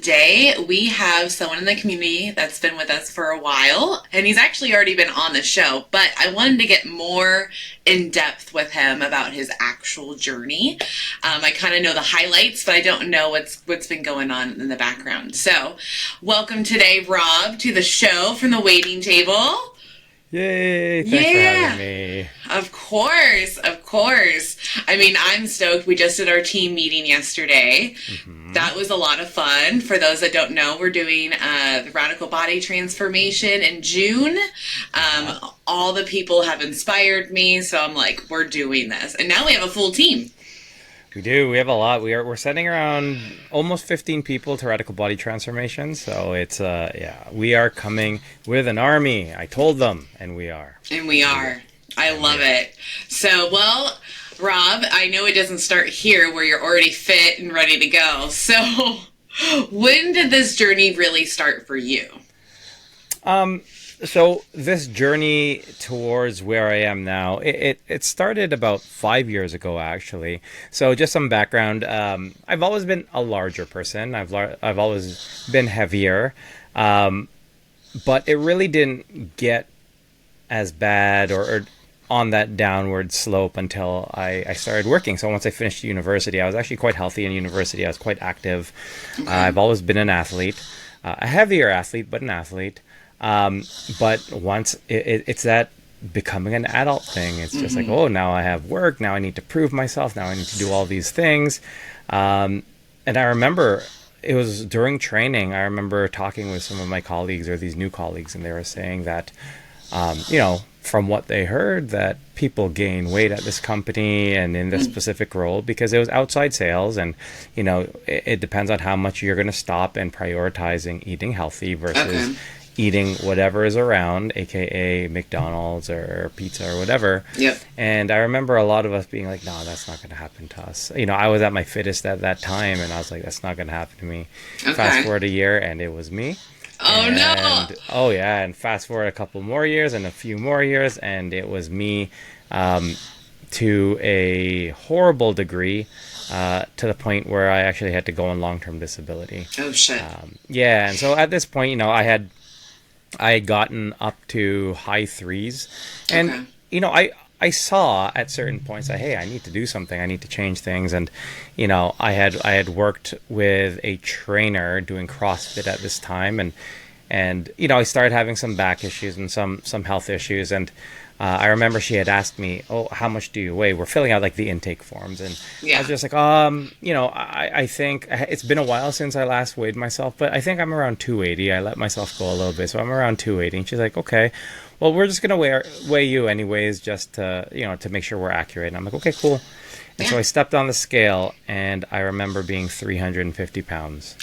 Today, we have someone in the community that's been with us for a while, and he's actually already been on the show, but I wanted to get more in depth with him about his actual journey. I kind of know the highlights, but I don't know what's been going on in the background. So, welcome today, Rob, to the show from the waiting table. Yay! Thanks for having me. Of course, of course. I mean, I'm stoked. We just did our team meeting yesterday. That was a lot of fun. For those that don't know, we're doing the Radical Body Transformation in June. All the people have inspired me, so I'm like, we're doing this. And now we have a full team. We do. We have a lot. We're sending around almost 15 people to Radical Body Transformation. So it's we are coming with an army. I told them, and we are. And we are. I love it. So, well, Rob, I know it doesn't start here where you're already fit and ready to go. So, when did this journey really start for you? So this journey towards where I am now, it started about 5 years ago, actually. So just some background. I've always been a larger person. I've always been heavier, but it really didn't get as bad or on that downward slope until I started working. So once I finished university, I was actually quite healthy in university. I was quite active. I've always been an athlete, a heavier athlete, but an athlete. But once it's that becoming an adult thing, it's just like, oh, now I have work. Now I need to prove myself. Now I need to do all these things. And I remember it was during training. I remember talking with some of my colleagues or these new colleagues, and they were saying that, from what they heard, that people gain weight at this company and in this specific role because it was outside sales, and it depends on how much you're going to stop and prioritizing eating healthy versus eating whatever is around, aka McDonald's or pizza or whatever. Yep. And I remember a lot of us being like, no, that's not going to happen to us. I was at my fittest at that time, and I was like, that's not going to happen to me. Fast forward a year, and it was me. Oh, no. Oh, yeah. And fast forward a couple more years and a few more years, and it was me to a horrible degree, to the point where I actually had to go on long-term disability. Oh, shit. Yeah. And so at this point, I had gotten up to high threes, and I saw at certain points that, hey, I need to do something, I need to change things. And I had worked with a trainer doing CrossFit at this time, and I started having some back issues and some health issues. And I remember she had asked me, oh, how much do you weigh? We're filling out like the intake forms, and I was just like, I think it's been a while since I last weighed myself, but I think I'm around 280. I let myself go a little bit, so I'm around 280. And she's like, okay, well, we're just gonna weigh you anyways, just to to make sure we're accurate. And I'm like, okay, cool. And so I stepped on the scale, and I remember being 350 pounds.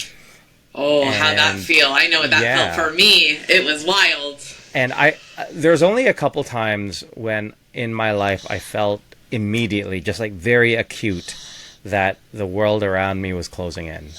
Oh, how'd that feel? I know what that felt for me. It was wild. And there's only a couple times when in my life I felt immediately, just like very acute, that the world around me was closing in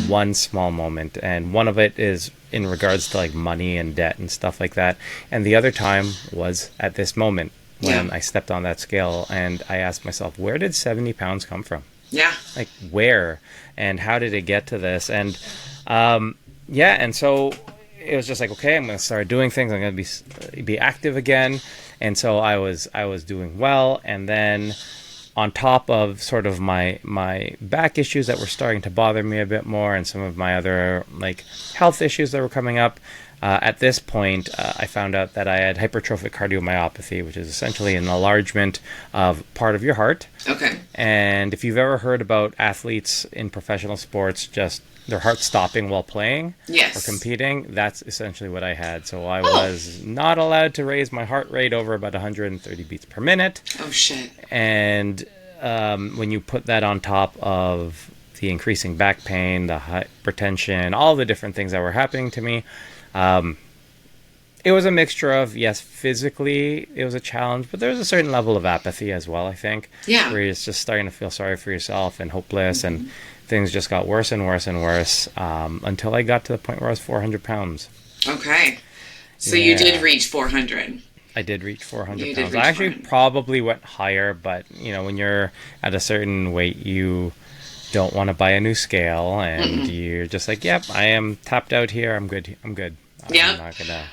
one small moment. And one of it is in regards to like money and debt and stuff like that. And the other time was at this moment when I stepped on that scale, and I asked myself, where did 70 pounds come from? Yeah. Like where? And how did it get to this? And and so it was just like, okay, I'm going to start doing things. I'm going to be active again. And so I was doing well. And then on top of sort of my back issues that were starting to bother me a bit more, and some of my other like health issues that were coming up, at this point, I found out that I had hypertrophic cardiomyopathy, which is essentially an enlargement of part of your heart. Okay. And if you've ever heard about athletes in professional sports, just their heart stopping while playing or competing, that's essentially what I had. So I was not allowed to raise my heart rate over about 130 beats per minute. Oh, shit. And when you put that on top of the increasing back pain, the hypertension, all the different things that were happening to me, it was a mixture of, yes, physically it was a challenge, but there was a certain level of apathy as well, I think. Yeah. Where you're just starting to feel sorry for yourself and hopeless, and things just got worse and worse and worse, until I got to the point where I was 400 pounds. Okay. So you did reach 400. I did reach 400 pounds. I actually probably went higher, but when you're at a certain weight, don't want to buy a new scale, and you're just like, yep, I am tapped out here. I'm good. Yep.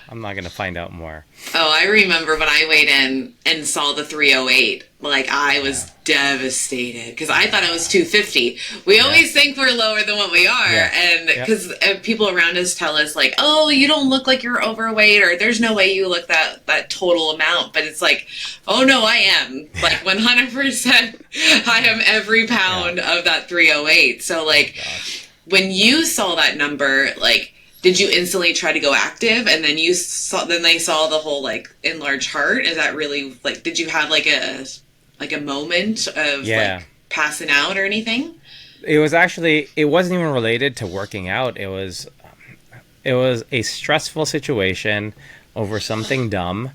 I'm not gonna find out more. Oh, I remember when I weighed in and saw the 308. Like, I was devastated because I thought it was 250. We always think we're lower than what we are, and because people around us tell us like, "Oh, you don't look like you're overweight," or "There's no way you look that total amount." But it's like, "Oh no, I am like 100%. I am every pound of that 308." So like, when you saw that number, like, did you instantly try to go active, and then they saw the whole like enlarged heart? Is that really like? Did you have like a moment of like passing out or anything? It wasn't even related to working out. It was a stressful situation over something dumb,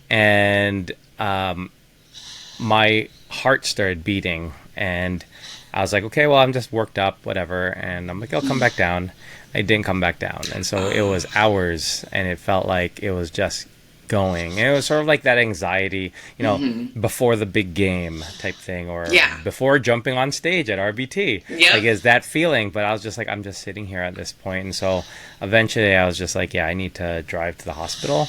and my heart started beating, and I was like, okay, well, I'm just worked up, whatever, and I'm like, I'll come back down. I didn't come back down, and so it was hours, and it felt like it was just going. And it was sort of like that anxiety, before the big game type thing, or before jumping on stage at RBT. Like, is that feeling? But I was just like, I'm just sitting here at this point, and so eventually I was just like, I need to drive to the hospital.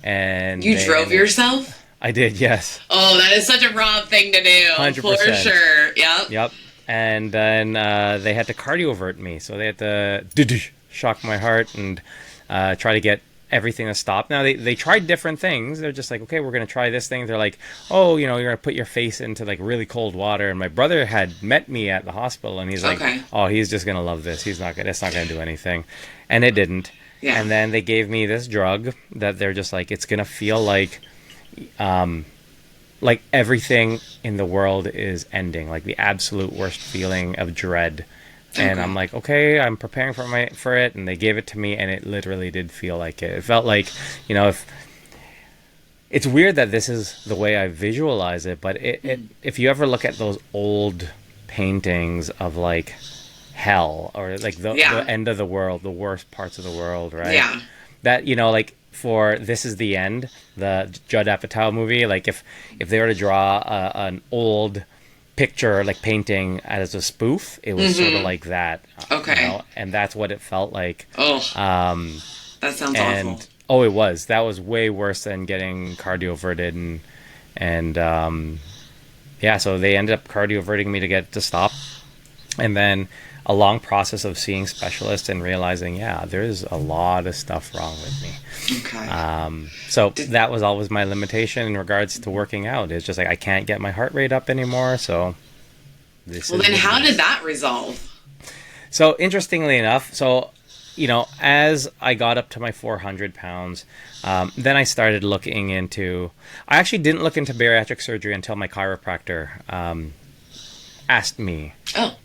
And you drove yourself? I did, yes. Oh, that is such a Rob thing to do. 100%. For sure. Yep. And then they had to cardiovert me. So they had to shock my heart and try to get everything to stop. Now, they tried different things. They're just like, okay, we're going to try this thing. They're like, oh, you're going to put your face into like really cold water. And my brother had met me at the hospital, and he's like, oh, he's just going to love this. It's not going to do anything. And it didn't. Yeah. And then they gave me this drug that they're just like, it's going to feel like everything in the world is ending, like the absolute worst feeling of dread. And I'm like, okay, I'm preparing for it, and they gave it to me, and it literally did feel like it. It felt like, if it's weird that this is the way I visualize it, but if you ever look at those old paintings of like hell, or like the end of the world, the worst parts of the world, right? Yeah. That, like, for This Is the End, the Judd Apatow movie, like if they were to draw an old picture, like painting as a spoof, it was sort of like that. And that's what it felt like. That sounds awful. Oh, it was. That was way worse than getting cardioverted, and so they ended up cardioverting me to get it to stop, and then a long process of seeing specialists and realizing, there's a lot of stuff wrong with me. So that was always my limitation in regards to working out. It's just like, I can't get my heart rate up anymore. So how did that resolve? So interestingly enough, as I got up to my 400 pounds, then I started looking into, I actually didn't look into bariatric surgery until my chiropractor asked me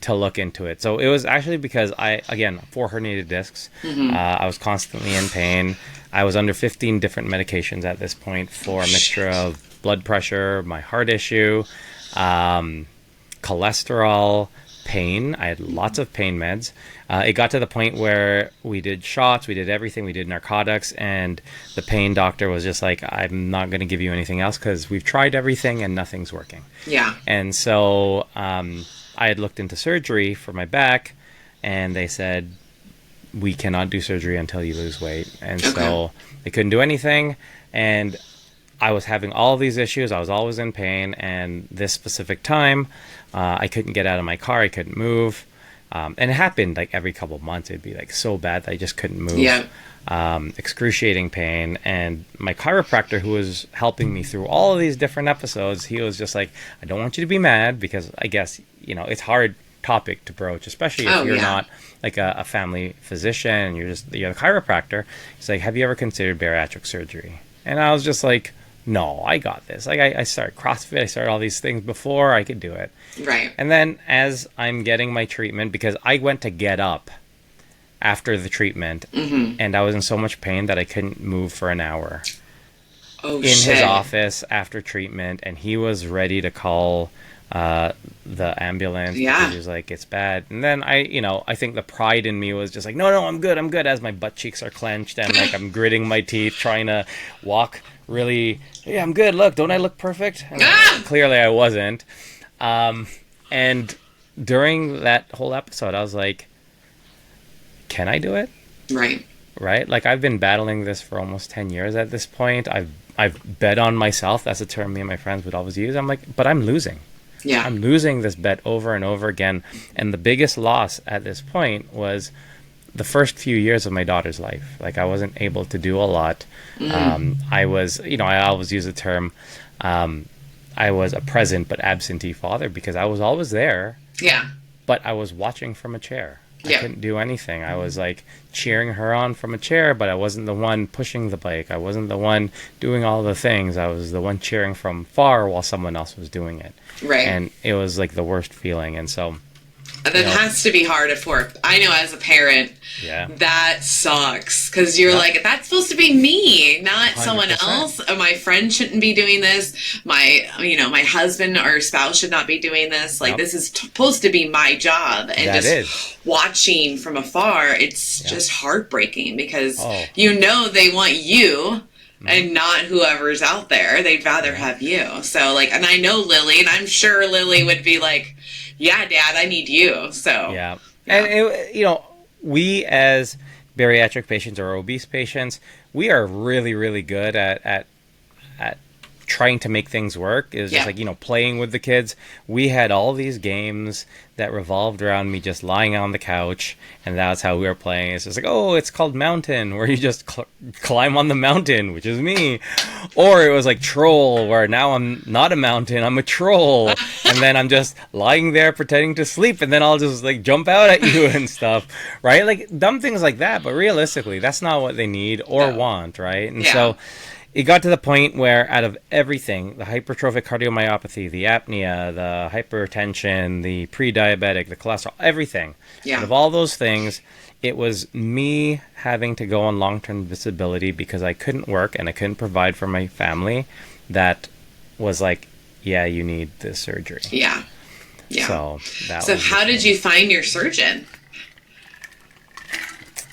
to look into it. So it was actually because 4 herniated discs. I was constantly in pain. I was under 15 different medications at this point for a mixture of blood pressure, my heart issue, cholesterol, pain. I had lots of pain meds. It got to the point where we did shots, we did everything, we did narcotics, and the pain doctor was just like, I'm not going to give you anything else because we've tried everything and nothing's working. Yeah. And so I had looked into surgery for my back, and they said, we cannot do surgery until you lose weight. And so they couldn't do anything, and I was having all these issues. I was always in pain, and this specific time, I couldn't get out of my car. I couldn't move. And it happened like every couple of months. It'd be like so bad that I just couldn't move. Yeah. Excruciating pain. And my chiropractor, who was helping me through all of these different episodes, he was just like, I don't want you to be mad, because I guess, it's hard topic to broach, especially if you're not like a family physician and you're a chiropractor. He's like, have you ever considered bariatric surgery? And I was just like, no, I got this. Like, I started CrossFit, I started all these things before, I could do it. Right. And then as I'm getting my treatment, because I went to get up after the treatment, and I was in so much pain that I couldn't move for an hour. In his office after treatment, and he was ready to call the ambulance. Because he was like, it's bad. And then I think the pride in me was just like, no, I'm good, as my butt cheeks are clenched and like I'm gritting my teeth trying to walk really, I'm good, look, don't I look perfect? And clearly I wasn't. And during that whole episode, I was like, can I do it? Right. Right? Like, I've been battling this for almost 10 years at this point. I've bet on myself. That's a term me and my friends would always use. I'm like, but I'm losing. Yeah. I'm losing this bet over and over again. And the biggest loss at this point was the first few years of my daughter's life. Like, I wasn't able to do a lot. I was, I always use the term, I was a present but absentee father, because I was always there. Yeah. But I was watching from a chair. I Yeah. couldn't do anything. I was like cheering her on from a chair, but I wasn't the one pushing the bike. I wasn't the one doing all the things. I was the one cheering from far while someone else was doing it. Right. And it was like the worst feeling. And so that has to be hard at work. I know as a parent, yeah, that sucks, because you're like, that's supposed to be me, not 100%. Someone else. Or my friend shouldn't be doing this. My husband or spouse should not be doing this. Like, this is supposed to be my job. And That just is. watching from afar, it's just heartbreaking, because Oh. they want you. And not whoever's out there. They'd rather have you. So, like, and I know Lily, and I'm sure Lily would be like, yeah, Dad, I need you. So, Yeah. And, we as bariatric patients or obese patients, we are really, really good at trying to make things work. It was just like, playing with the kids. We had all these games that revolved around me just lying on the couch, and that's how we were playing. It's just like, oh, it's called Mountain, where you just climb on the mountain, which is me. Or it was like Troll, where now I'm not a mountain, I'm a troll. And then I'm just lying there pretending to sleep, and then I'll just like jump out at you and stuff, right? Like dumb things like that, but realistically, that's not what they need or want, right? And so it got to the point where out of everything, the hypertrophic cardiomyopathy, the apnea, the hypertension, the pre-diabetic, the cholesterol, everything, out of all those things, it was me having to go on long-term disability because I couldn't work and I couldn't provide for my family. That was like, yeah, you need this surgery. Yeah. Yeah. So how did you find your surgeon?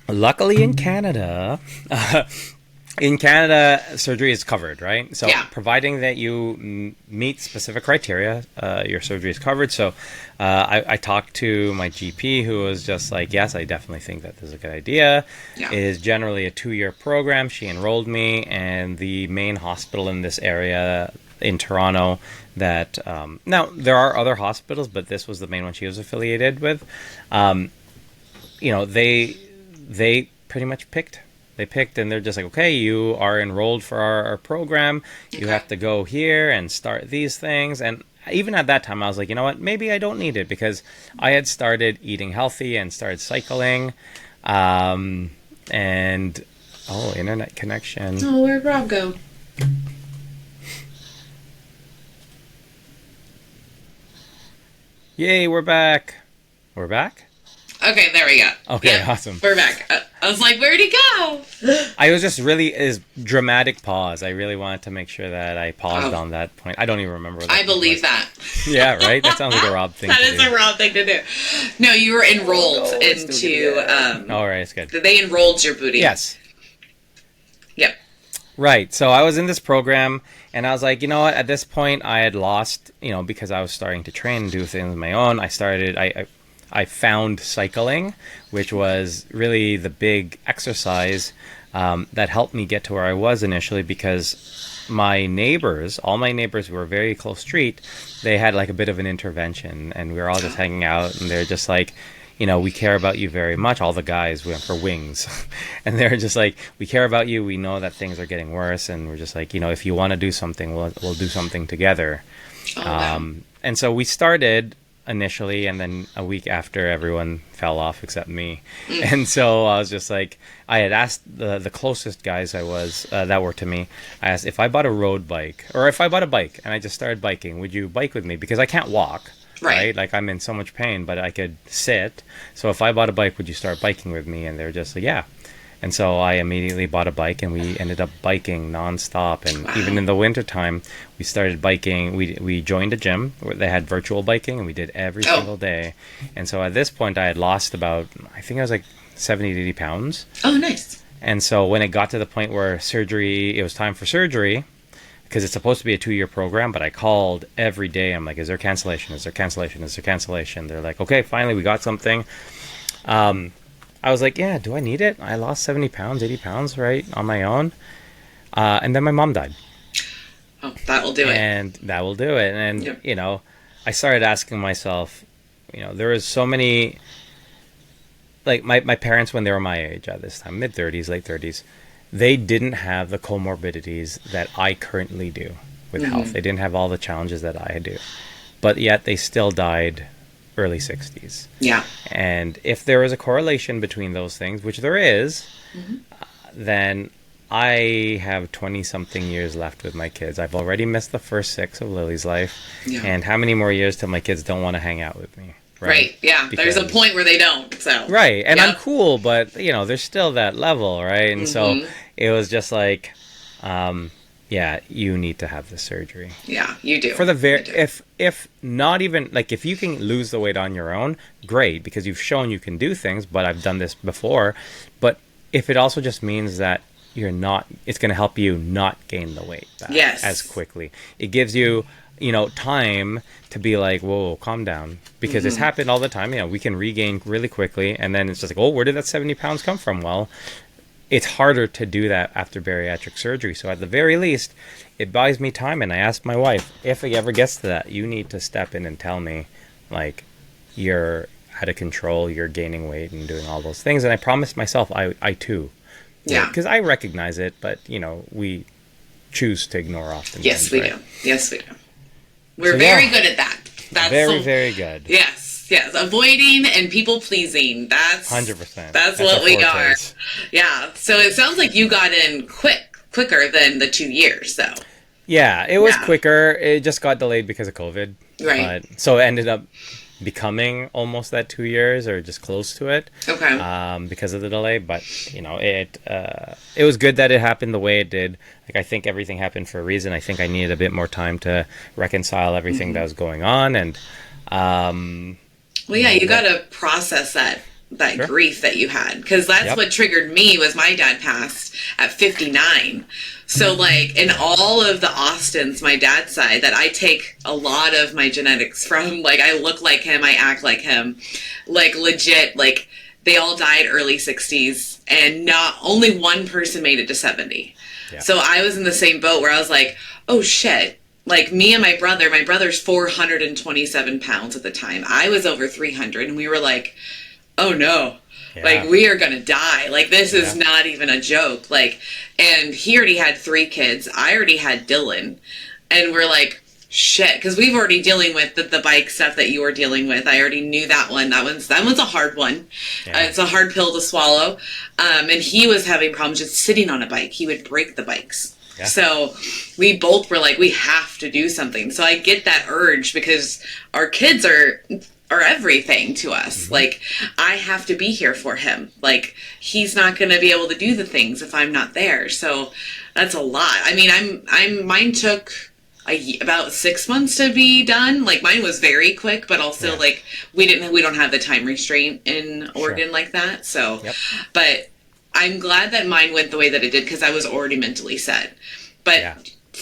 Luckily in Canada... In Canada, surgery is covered, right? So providing that you meet specific criteria, your surgery is covered. So I talked to my GP, who was just like, yes, I definitely think that this is a good idea. Yeah. It is generally a 2-year program. She enrolled me, and the main hospital in this area in Toronto that, now there are other hospitals, but this was the main one she was affiliated with. They pretty much picked. They picked, and they're just like, okay, you are enrolled for our program. You have to go here and start these things. And even at that time, I was like, you know what? Maybe I don't need it, because I had started eating healthy and started cycling. Internet connection. Oh, where'd Rob go? Yay, we're back. We're back? Okay, there we go. Okay, awesome. We're back. I was like, where'd he go? I was just really dramatic pause. I really wanted to make sure that I paused on that point. I don't even remember. I believe that. Yeah, right? That sounds like a Rob thing That to is do. a Rob thing to do. No, you were enrolled into... all right, it's good. They enrolled your booty. Yes. Yep. Right. So I was in this program, and I was like, you know what? At this point, I had lost, because I was starting to train and do things on my own. I found cycling, which was really the big exercise that helped me get to where I was initially, because all my neighbors were very close street. They had like a bit of an intervention, and we were all just hanging out, and they're just like, we care about you very much. All the guys went for wings, and they're just like, we care about you. We know that things are getting worse, and we're just like, if you want to do something, we'll do something together. And so we started initially, and then a week after, everyone fell off except me. And so I was just like, I had asked the closest guys that were to me, I asked, if I bought a road bike, or if I bought a bike and I just started biking, would you bike with me? Because I can't walk, right? Like, I'm in so much pain, but I could sit. So if I bought a bike, would you start biking with me? And they're just like, yeah. And so I immediately bought a bike, and we ended up biking nonstop. And even in the wintertime, we started biking. We joined a gym where they had virtual biking, and we did every single day. And so at this point, I had lost about, I think I was like 70 to 80 pounds. Oh, nice. And so when it got to the point where it was time for surgery, because it's supposed to be a 2-year program, but I called every day. I'm like, is there cancellation? Is there cancellation? Is there cancellation? They're like, okay, finally we got something. I was like, yeah, do I need it? I lost 70 pounds, 80 pounds, right, on my own. And then my mom died. Oh, that will do it. And that will do it. And, Yep. you know, I started asking myself, you know, there was so many, like my parents, when they were my age at this time, mid-30s, late 30s, they didn't have the comorbidities that I currently do with health. They didn't have all the challenges that I do. But yet they still died early 60s. Yeah. And if there is a correlation between those things, which there is, then I have 20-something years left with my kids. I've already missed the first 6 of Lily's life. Yeah. And how many more years till my kids don't want to hang out with me? Right. Yeah. Because, there's a point where they don't. So. Right. And Yep. I'm cool, but, you know, there's still that level, right? And so it was just like, yeah, you need to have the surgery. Yeah, you do. For the You do. if not even, like, if you can lose the weight on your own, great, because you've shown you can do things, but I've done this before. But if it also just means that it's going to help you not gain the weight back as quickly. It gives you, you know, time to be like, whoa, calm down, because it's happened all the time. You know, we can regain really quickly, and then it's just like, oh, where did that 70 pounds come from? Well, it's harder to do that after bariatric surgery. So at the very least, it buys me time. And I asked my wife, if it ever gets to that, you need to step in and tell me, like, you're out of control, you're gaining weight and doing all those things. And I promised myself I too. Yeah. Because I recognize it, but, you know, we choose to ignore often. Yes, we right? do. Yes, we do. We're So, very yeah. good at that. That's Very, very good. Yes. Yes. Avoiding and people pleasing. That's 100%. That's what our we fortes. are. Yeah. So it sounds like you got in quicker than the 2 years, though. Yeah, it was Yeah. quicker. It just got delayed because of COVID. Right. So it ended up becoming almost that 2 years or just close to it. Okay. Because of the delay. But, you know, it was good that it happened the way it did. Like, I think everything happened for a reason. I think I needed a bit more time to reconcile everything that was going on. And, Well, yeah, you got to process that Sure. grief that you had, because that's Yep. what triggered me. Was my dad passed at 59. So like in all of the Austins, my dad's side, that I take a lot of my genetics from. Like, I look like him, I act like him, like legit. Like, they all died early 60s, and not only one person made it to 70. Yeah. So I was in the same boat where I was like, oh shit. Like, me and my brother's 427 pounds at the time. I was over 300, and we were like, oh no, Yeah. like, we are gonna die. Like, this is Yeah. not even a joke. Like, and he already had 3 kids. I already had Dylan. And we're like, shit, because we've already dealing with the bike stuff that you were dealing with. I already knew that one. That one's a hard one. Yeah. It's a hard pill to swallow. And he was having problems just sitting on a bike. He would break the bikes. Yeah. So we both were like, we have to do something. So I get that urge, because our kids are everything to us. Like, I have to be here for him. Like, he's not going to be able to do the things if I'm not there. So that's a lot. I mean, mine took about 6 months to be done. Like, mine was very quick, but also Yeah. like we don't have the time restraint in Oregon like that. So, Yep. but I'm glad that mine went the way that it did, because I was already mentally set. But Yeah.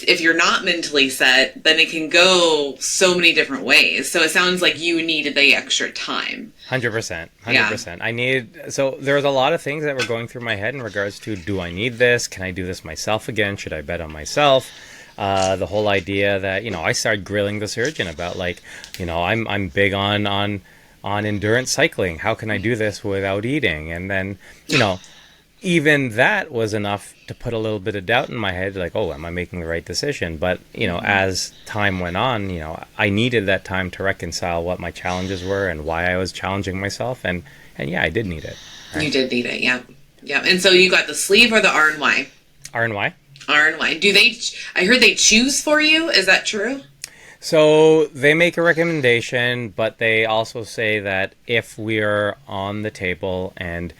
if you're not mentally set, then it can go so many different ways. So it sounds like you needed the extra time. 100%. 100%. So there was a lot of things that were going through my head in regards to, do I need this? Can I do this myself again? Should I bet on myself? The whole idea that, you know, I started grilling the surgeon about, like, you know, I'm big on endurance cycling. How can I do this without eating? And then, you know, even that was enough to put a little bit of doubt in my head, like, oh, am I making the right decision? But, you know, as time went on, you know, I needed that time to reconcile what my challenges were and why I was challenging myself. And yeah, I did need it. Right? You did need it, yeah. Yeah. And so you got the sleeve or the R&Y? R&Y? R&Y. I heard they choose for you. Is that true? So they make a recommendation, but they also say that if we're on the table and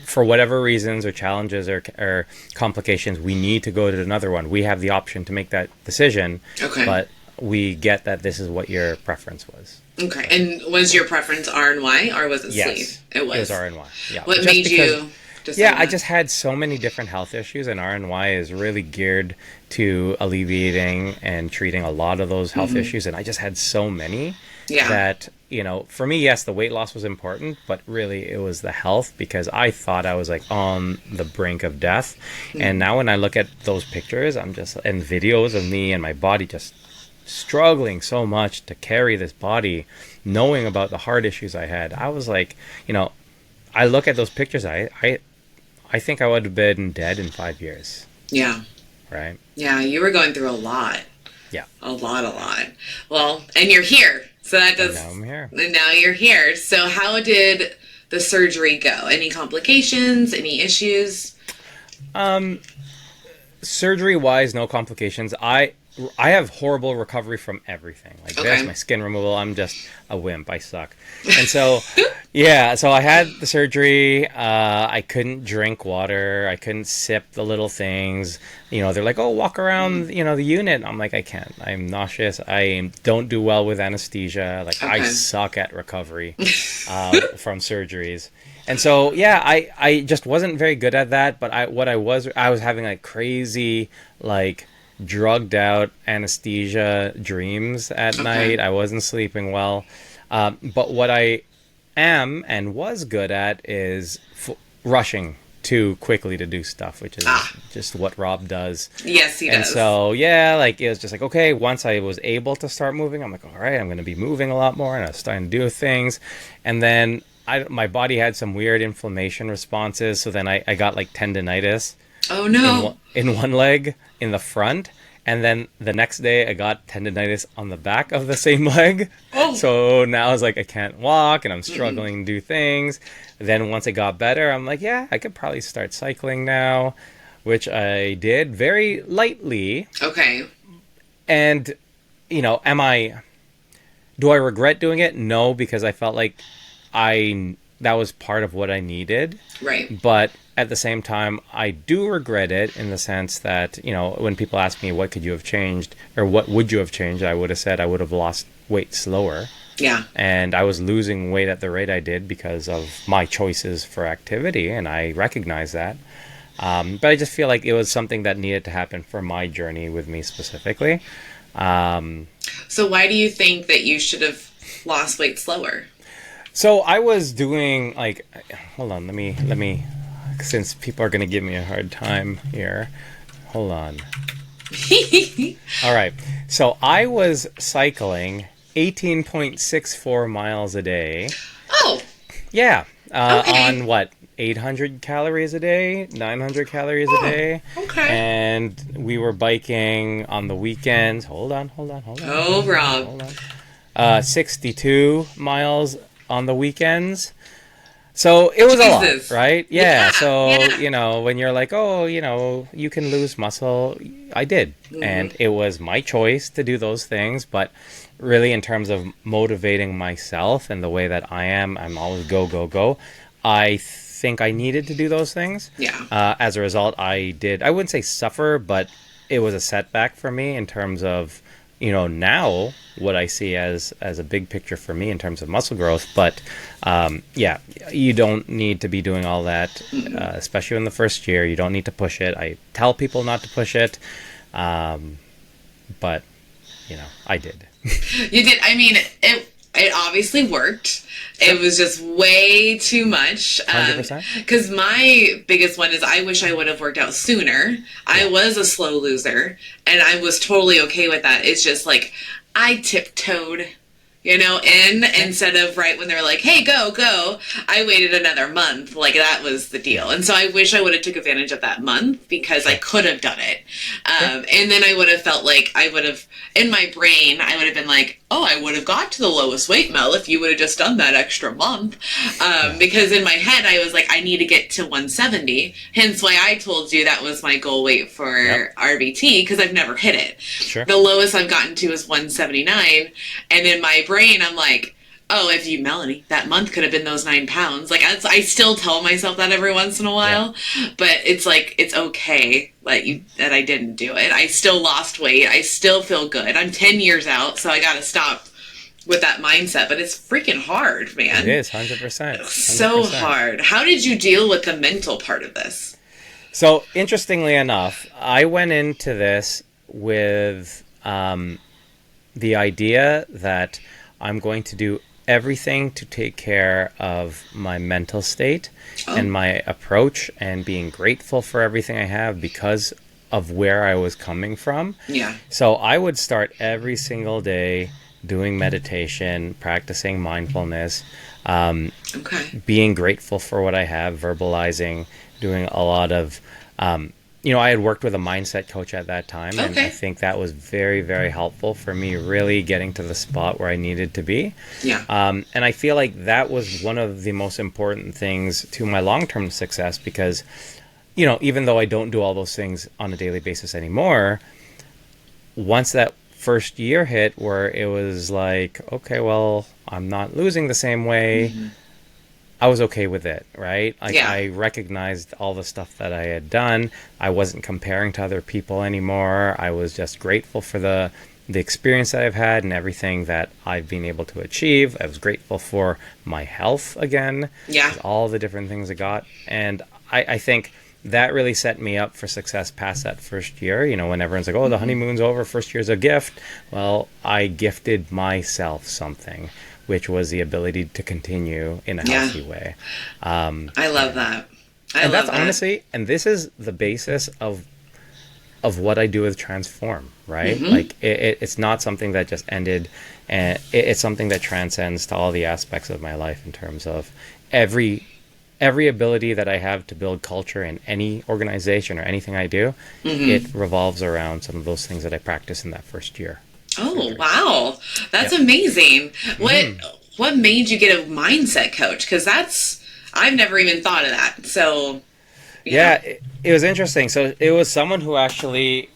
for whatever reasons or challenges or complications, we need to go to another one, we have the option to make that decision. Okay. But we get that this is what your preference was. Okay. And was your preference R&Y or was it Yes. sleeve? It was. It was R&Y. Yeah. What Just made because you Yeah, I just had so many different health issues, and RNY is really geared to alleviating and treating a lot of those health issues, and I just had so many that, you know, for me, yes, the weight loss was important, but really it was the health, because I thought I was like on the brink of death. And now when I look at those pictures, and videos of me and my body just struggling so much to carry this body, knowing about the heart issues I had, I was like, you know, I look at those pictures, I think I would have been dead in 5 years. Yeah. Right? Yeah, you were going through a lot. Yeah. A lot. Well, and you're here. So that does... And now I'm here. And now you're here. So how did the surgery go? Any complications? Any issues? Surgery-wise, no complications. I have horrible recovery from everything. Like this, my skin removal, I'm just a wimp. I suck. And so, yeah, so I had the surgery. I couldn't drink water. I couldn't sip the little things. You know, they're like, oh, walk around, you know, the unit. I'm like, I can't. I'm nauseous. I don't do well with anesthesia. Like, I suck at recovery from surgeries. And so, yeah, I just wasn't very good at that. But I was having like crazy, like, drugged out anesthesia dreams at night. I wasn't sleeping well. But what I am and was good at is rushing too quickly to do stuff, which is just what Rob does. Yes, he does. And so, yeah, like it was just like, okay, once I was able to start moving, I'm like, all right, I'm going to be moving a lot more, and I was starting to do things. And then my body had some weird inflammation responses, so then I got like tendinitis. Oh, no. In one leg, in the front. And then the next day, I got tendinitis on the back of the same leg. Oh. So now I was like, I can't walk, and I'm struggling to do things. Then once it got better, I'm like, yeah, I could probably start cycling now, which I did very lightly. Okay. And, you know, do I regret doing it? No, because I felt like that was part of what I needed. Right. But at the same time, I do regret it in the sense that, you know, when people ask me what could you have changed or what would you have changed, I would have said I would have lost weight slower. Yeah. And I was losing weight at the rate I did because of my choices for activity, and I recognize that. But I just feel like it was something that needed to happen for my journey with me specifically. So why do you think that you should have lost weight slower? So I was doing like, hold on, let me, since people are going to give me a hard time here. Hold on. All right. So I was cycling 18.64 miles a day. Oh. Yeah. On what? 800 calories a day, 900 calories a day. Okay. And we were biking on the weekends. Hold on. Oh, Rob. Hold on. 62 miles on the weekends. So it was a lot, right? Yeah. So, you know, when you're like, oh, you know, you can lose muscle, I did. And it was my choice to do those things. But really, in terms of motivating myself and the way that I'm always go, go, go. I think I needed to do those things. Yeah. As a result, I wouldn't say suffer, but it was a setback for me in terms of, you know, now what I see as a big picture for me in terms of muscle growth. But yeah, you don't need to be doing all that, especially in the first year. You don't need to push it. I tell people not to push it, but you know, I did. You did. I mean, it obviously worked. It was just way too much. 100%. Because my biggest one is I wish I would have worked out sooner. I was a slow loser, and I was totally okay with that. It's just like I tiptoed, you know, instead of right when they're like, hey, go. I waited another month. Like, that was the deal. And so I wish I would have took advantage of that month because I could have done it. And then I would have felt like in my brain, I would have been like, oh, I would have got to the lowest weight, Mel, if you would have just done that extra month. Because in my head, I was like, I need to get to 170. Hence why I told you that was my goal weight for RBT, because I've never hit it. Sure. The lowest I've gotten to is 179. And in my brain, I'm like, oh, if you, Melanie, that month could have been those 9 pounds. Like, I still tell myself that every once in a while, but it's like, it's okay that I didn't do it. I still lost weight. I still feel good. I'm 10 years out, so I got to stop with that mindset, but it's freaking hard, man. It is 100%. So hard. How did you deal with the mental part of this? So interestingly enough, I went into this with the idea that I'm going to do everything to take care of my mental state and my approach, and being grateful for everything I have because of where I was coming from. Yeah. So I would start every single day doing meditation, practicing mindfulness, being grateful for what I have, verbalizing, doing a lot of, I had worked with a mindset coach at that time, and I think that was very, very helpful for me really getting to the spot where I needed to be. Yeah. And I feel like that was one of the most important things to my long-term success, because, even though I don't do all those things on a daily basis anymore, once that first year hit where it was like, okay, well, I'm not losing the same way, I was okay with it, right? I recognized all the stuff that I had done. I wasn't comparing to other people anymore. I was just grateful for the experience that I've had and everything that I've been able to achieve. I was grateful for my health again. Yeah. All the different things I got. And I think that really set me up for success past that first year. When everyone's like, oh, the honeymoon's over, first year's a gift. Well, I gifted myself something, which was the ability to continue in a healthy way. I love that. And that's honestly, and this is the basis of what I do with Transform, right? Like it's not something that just ended, and it's something that transcends to all the aspects of my life in terms of every ability that I have to build culture in any organization or anything I do. It revolves around some of those things that I practiced in that first year. Oh, wow. That's amazing. What made you get a mindset coach? Because I've never even thought of that. So, it was interesting. So it was someone who actually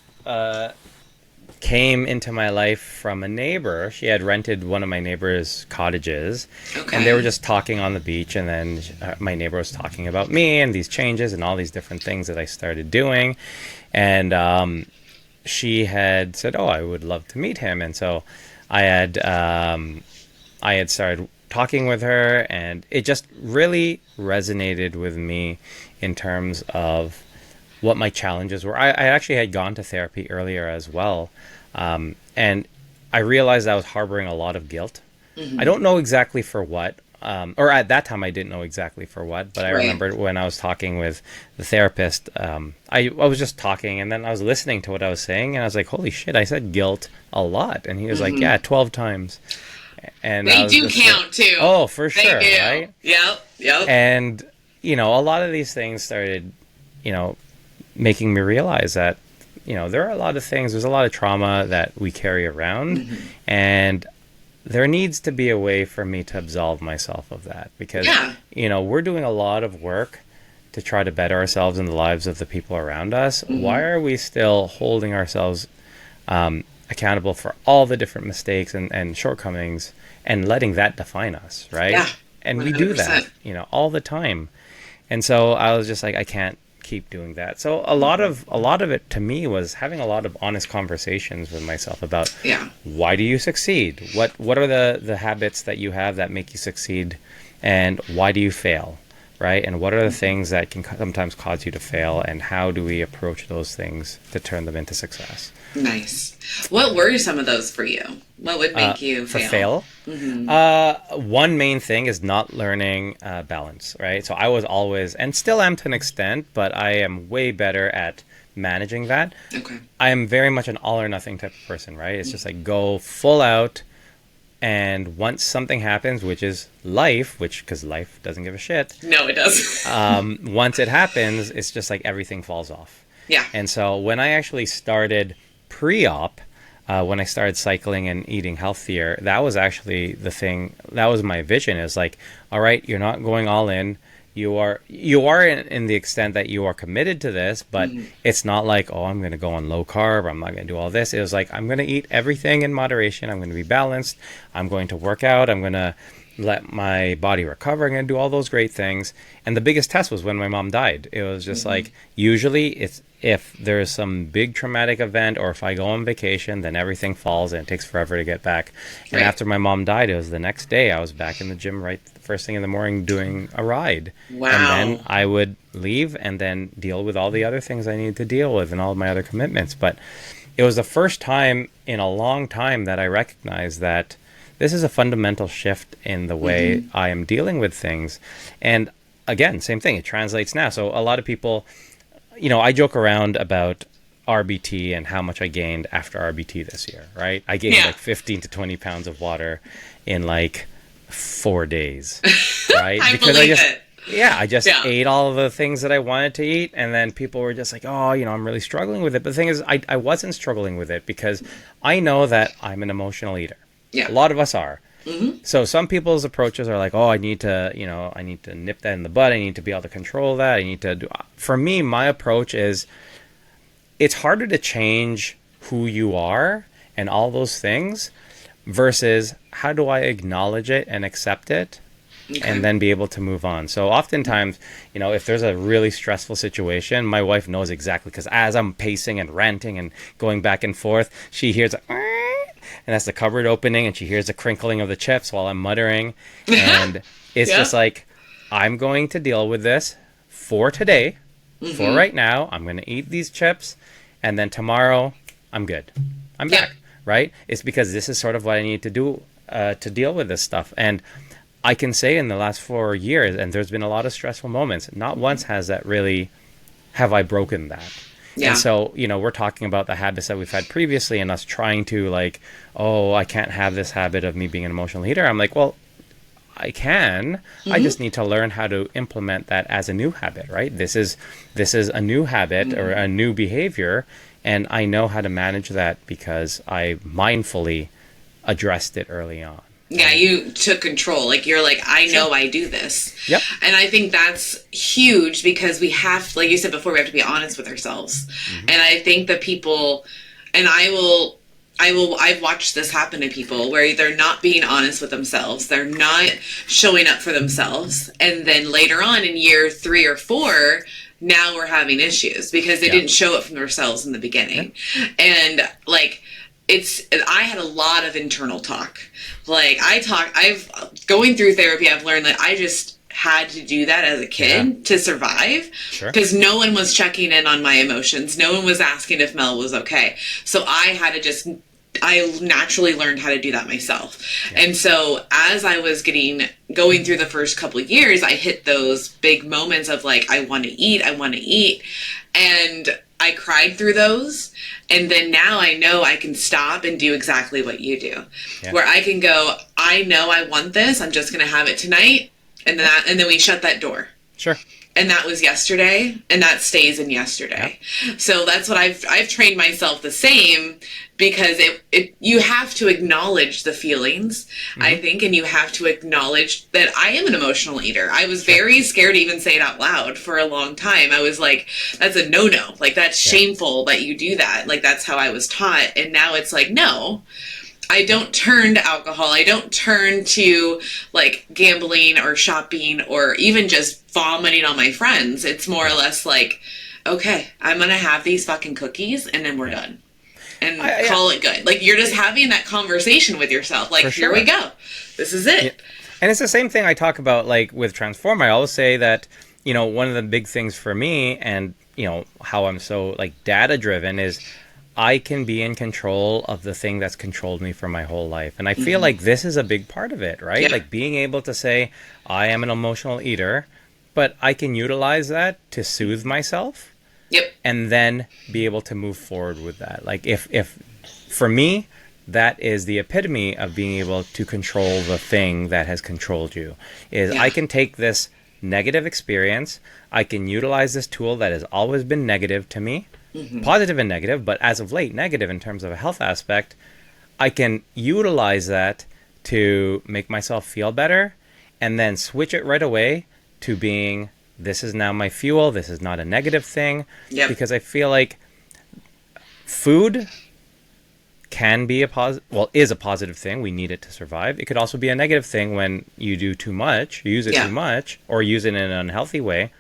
came into my life from a neighbor. She had rented one of my neighbor's cottages, and they were just talking on the beach, and then my neighbor was talking about me and these changes and all these different things that I started doing. And she had said, oh, I would love to meet him. And so I had started talking with her, and it just really resonated with me in terms of what my challenges were. I actually had gone to therapy earlier as well, and I realized I was harboring a lot of guilt. I don't know exactly for what, or at that time I didn't know exactly for what, but I remember when I was talking with the therapist, I was just talking, and then I was listening to what I was saying, and I was like, holy shit, I said guilt a lot. And he was like, yeah, 12 times. And they do count too. Oh, for sure, they do. Right? Yep. And, a lot of these things started, making me realize that, there are a lot of things, there's a lot of trauma that we carry around, and there needs to be a way for me to absolve myself of that, because, we're doing a lot of work to try to better ourselves in the lives of the people around us. Why are we still holding ourselves accountable for all the different mistakes and shortcomings and letting that define us, right? Yeah, and we do that, all the time. And so I was just like, I can't keep doing that. So a lot of it to me was having a lot of honest conversations with myself about why do you succeed? What are the habits that you have that make you succeed, and why do you fail? Right? And what are the things that can sometimes cause you to fail, and how do we approach those things to turn them into success? Nice. What were some of those for you? What would make you fail? One main thing is not learning balance, right? So I was always, and still am to an extent, but I am way better at managing that. Okay. I am very much an all or nothing type of person, right? It's just like go full out, and once something happens, which is life, because life doesn't give a shit. No, it doesn't. Once it happens, it's just like everything falls off. Yeah. And so when I actually started pre-op, when I started cycling and eating healthier, that was actually the thing. That was my vision. Is like, all right, you're not going all in. You are in the extent that you are committed to this, but it's not like, oh, I'm going to go on low carb. I'm not going to do all this. It was like, I'm going to eat everything in moderation. I'm going to be balanced. I'm going to work out. I'm going to let my body recover. I'm going to do all those great things. And the biggest test was when my mom died. It was just like, usually it's if there's some big traumatic event or if I go on vacation, then everything falls and it takes forever to get back. And after my mom died, it was the next day I was back in the gym right the first thing in the morning doing a ride. Wow. And then I would leave and then deal with all the other things I needed to deal with and all my other commitments. But it was the first time in a long time that I recognized that this is a fundamental shift in the way I am dealing with things. And again, same thing, it translates now. So a lot of people, you know, I joke around about RBT and how much I gained after RBT this year, right? I gained like 15 to 20 pounds of water in like 4 days, right? Because I just ate all of the things that I wanted to eat. And then people were just like, oh, you know, I'm really struggling with it. But the thing is, I wasn't struggling with it because I know that I'm an emotional eater. Yeah. A lot of us are. So some people's approaches are like, oh, I need to nip that in the bud. I need to be able to control that. I need to do. For me, my approach is it's harder to change who you are and all those things versus how do I acknowledge it and accept it and then be able to move on. So oftentimes, you know, if there's a really stressful situation, my wife knows exactly because as I'm pacing and ranting and going back and forth, she hears and that's the cupboard opening and she hears the crinkling of the chips while I'm muttering. And it's just like, I'm going to deal with this for today, for right now. I'm going to eat these chips and then tomorrow I'm good. I'm back, right? It's because this is sort of what I need to do to deal with this stuff. And I can say in the last 4 years, and there's been a lot of stressful moments, not once have I broken that. Yeah. And so, you know, we're talking about the habits that we've had previously and us trying to like, oh, I can't have this habit of me being an emotional eater. I'm like, well, I can. I just need to learn how to implement that as a new habit, right? This is a new habit or a new behavior, and I know how to manage that because I mindfully addressed it early on. Yeah, you took control. Like, you're like, I know I do this. Yep. And I think that's huge because we have, like you said before, we have to be honest with ourselves. And I think that people, and I've watched this happen to people where they're not being honest with themselves. They're not showing up for themselves. And then later on in year 3 or 4, now we're having issues because they didn't show up for themselves in the beginning. And like, I had a lot of internal talk. Like going through therapy, I've learned that I just had to do that as a kid to survive because no one was checking in on my emotions. No one was asking if Mel was okay. So I naturally learned how to do that myself. And so as I was going through the first couple of years, I hit those big moments of like, I want to eat. And I cried through those. And then now I know I can stop and do exactly what you do, where I can go, I know I want this. I'm just going to have it tonight. And then we shut that door. Sure. And that was yesterday, and that stays in yesterday. So that's what I've trained myself the same, because you have to acknowledge the feelings, I think, and you have to acknowledge that I am an emotional eater. I was very scared to even say it out loud for a long time. I was like, that's a no-no. Like, that's shameful that you do that. Like, that's how I was taught. And now it's like, no. I don't turn to alcohol. I don't turn to like gambling or shopping or even just vomiting on my friends. It's more or less like, okay, I'm going to have these fucking cookies and then we're done. And call it good. Like, you're just having that conversation with yourself. Like, here we go. This is it. Yeah. And it's the same thing I talk about like with Transform. I always say that, you know, one of the big things for me and, you know, how I'm so like data driven is I can be in control of the thing that's controlled me for my whole life. And I feel like this is a big part of it, right? Like being able to say, I am an emotional eater, but I can utilize that to soothe myself. And then be able to move forward with that. Like if for me, that is the epitome of being able to control the thing that has controlled you, is I can take this negative experience, I can utilize this tool that has always been negative to me, positive and negative, but as of late, negative in terms of a health aspect. I can utilize that to make myself feel better and then switch it right away to being, this is now my fuel. This is not a negative thing. Because I feel like food can be is a positive thing. We need it to survive. It could also be a negative thing when you do too much, you use it too much, or use it in an unhealthy way.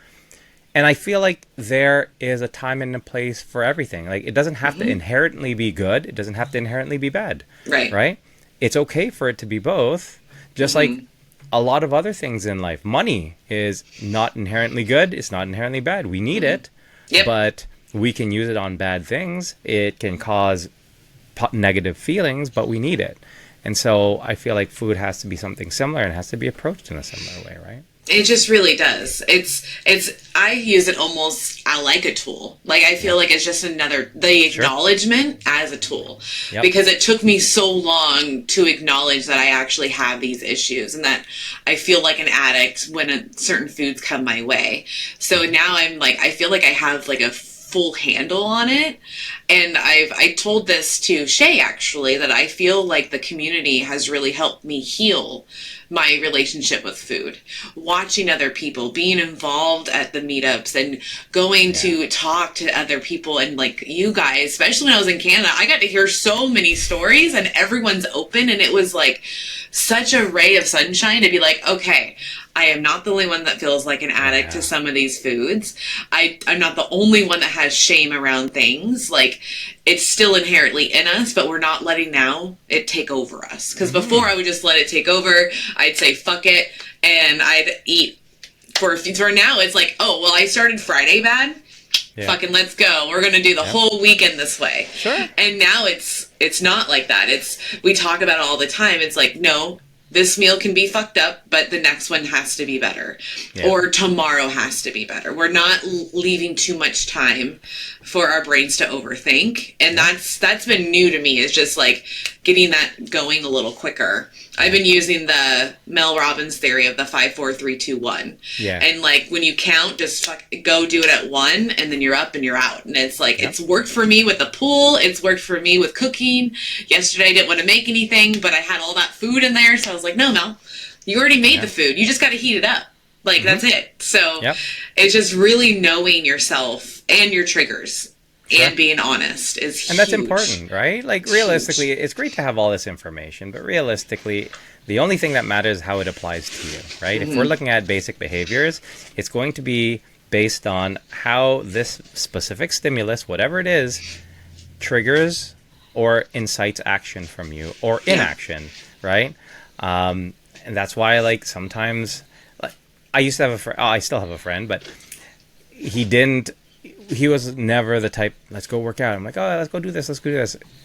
And I feel like there is a time and a place for everything. Like, it doesn't have to inherently be good. It doesn't have to inherently be bad. Right? It's okay for it to be both. Just like a lot of other things in life. Money is not inherently good. It's not inherently bad. We need it, but we can use it on bad things. It can cause negative feelings, but we need it. And so I feel like food has to be something similar and has to be approached in a similar way, right? It just really does. I use it almost like a tool. Like, I feel like it's just the acknowledgement as a tool. Because it took me so long to acknowledge that I actually have these issues and that I feel like an addict when certain foods come my way. So now I'm like, I feel like I have like a full handle on it. And I told this to Shay, actually, that I feel like the community has really helped me heal my relationship with food. Watching other people, being involved at the meetups and going to talk to other people, and like you guys, especially when I was in Canada, I got to hear so many stories and everyone's open, and it was like such a ray of sunshine to be like, okay, I am not the only one that feels like an addict to some of these foods. I'm not the only one that has shame around things. Like, it's still inherently in us, but we're not letting now it take over us. Because before I would just let it take over. I'd say, fuck it. And I'd eat for now. It's like, oh, well, I started Friday bad. Fucking let's go. We're going to do the whole weekend this way. And now it's not like that. We talk about it all the time. It's like, no, this meal can be fucked up, but the next one has to be better. Or tomorrow has to be better. We're not leaving too much time for our brains to overthink. And that's been new to me, is just like getting that going a little quicker. I've been using the Mel Robbins theory of the 5, 4, 3, 2, 1. And like, when you count, just go do it at 1, and then you're up and you're out. And it's like, it's worked for me with the pool. It's worked for me with cooking. Yesterday I didn't want to make anything, but I had all that food in there. So I was like, no, Mel, you already made the food. You just got to heat it up. Like, that's it. So it's just really knowing yourself and your triggers. And being honest is huge. And that's important, right? Like, realistically, it's great to have all this information, but realistically, the only thing that matters is how it applies to you, right? If we're looking at basic behaviors, it's going to be based on how this specific stimulus, whatever it is, triggers or incites action from you, or inaction, right? And that's why, like, sometimes, like, I used to have a friend, I still have a friend, but he was never the type, let's go work out. I'm like, oh, let's go do this.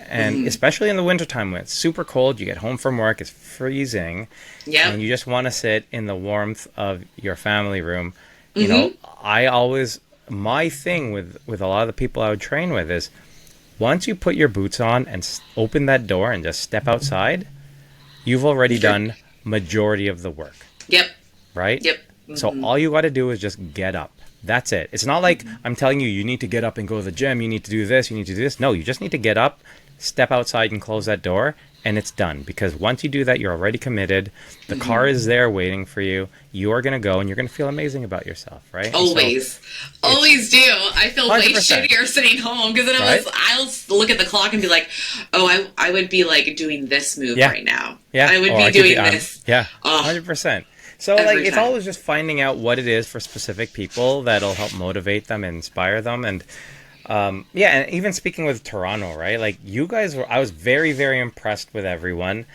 And especially in the wintertime when it's super cold, you get home from work, it's freezing, and you just want to sit in the warmth of your family room. You know, my thing with a lot of the people I would train with is, once you put your boots on and open that door and just step outside, you've already done majority of the work. Right? So all you got to do is just get up. That's it. It's not like I'm telling you need to get up and go to the gym, you need to do this, you need to do this. No, you just need to get up, step outside and close that door, and it's done. Because once you do that, you're already committed. The car is there waiting for you. You're going to go and you're going to feel amazing about yourself, right? Always. Always do. I feel 100%. Way shittier sitting home, because I'll look at the clock and be like, oh, I would be like doing this move right now. I would be doing this. 100%. So, like, it's always just finding out what it is for specific people that'll help motivate them and inspire them. And, and even speaking with Toronto, right? Like, you guys I was very, very impressed with everyone,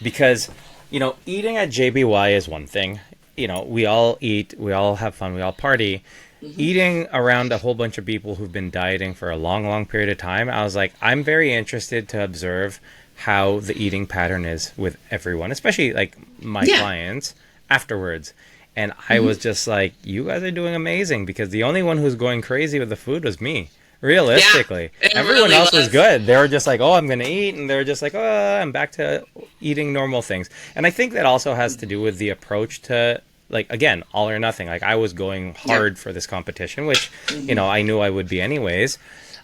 because, you know, eating at JBY is one thing. You know, we all eat, we all have fun, we all party. Eating around a whole bunch of people who've been dieting for a long, long period of time, I was like, I'm very interested to observe how the eating pattern is with everyone, especially, like, my clients afterwards. And I was just like, you guys are doing amazing, because the only one who's going crazy with the food was me, realistically. Everyone else was good. They were just like, oh, I'm gonna eat, and they're just like, oh, I'm back to eating normal things. And I think that also has to do with the approach to, like, again, all or nothing. Like, I was going hard for this competition, which you know, I knew I would be anyways.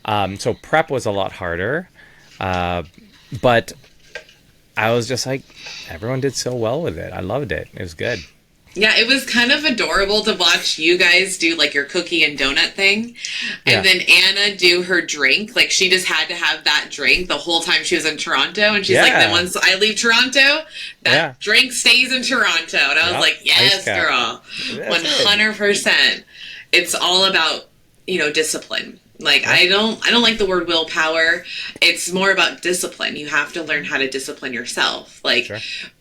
So prep was a lot harder, but I was just like, everyone did so well with it. I loved it. It was good. Yeah, it was kind of adorable to watch you guys do like your cookie and donut thing. And then Anna do her drink. Like she just had to have that drink the whole time she was in Toronto. And she's like, then once I leave Toronto, that drink stays in Toronto. And I was like, yes, girl. 100%. It's all about, discipline. Like I don't like the word willpower. It's more about discipline. You have to learn how to discipline yourself.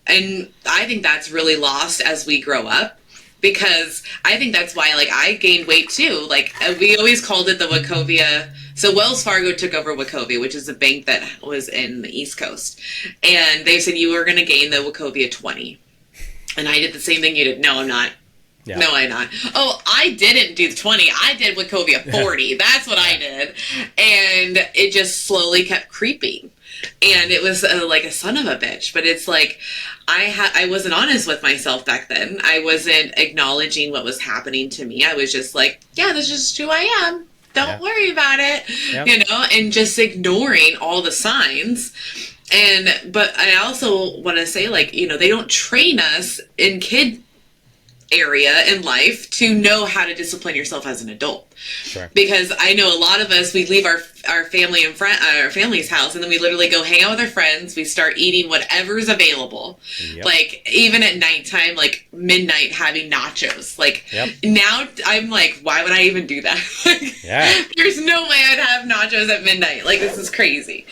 And I think that's really lost as we grow up, because I think that's why I gained weight too. We always called it the Wachovia. So Wells Fargo took over Wachovia, which is a bank that was in the East Coast. And they said you were going to gain the Wachovia 20. And I did the same thing you did. No, I'm not. Yeah. No, I'm not. Oh, I didn't do the 20. I did Wachovia 40. That's what I did. And it just slowly kept creeping. And it was like a son of a bitch. But it's like I wasn't honest with myself back then. I wasn't acknowledging what was happening to me. I was just like, yeah, this is just who I am. Don't worry about it. And just ignoring all the signs. But I also want to say, they don't train us in kid area in life to know how to discipline yourself as an adult. Sure. Because I know a lot of us, we leave our family and our family's house, and then we literally go hang out with our friends. We start eating whatever's available. Yep. Even at nighttime, midnight, having nachos. Now I'm like, why would I even do that? There's no way I'd have nachos at midnight. This is crazy.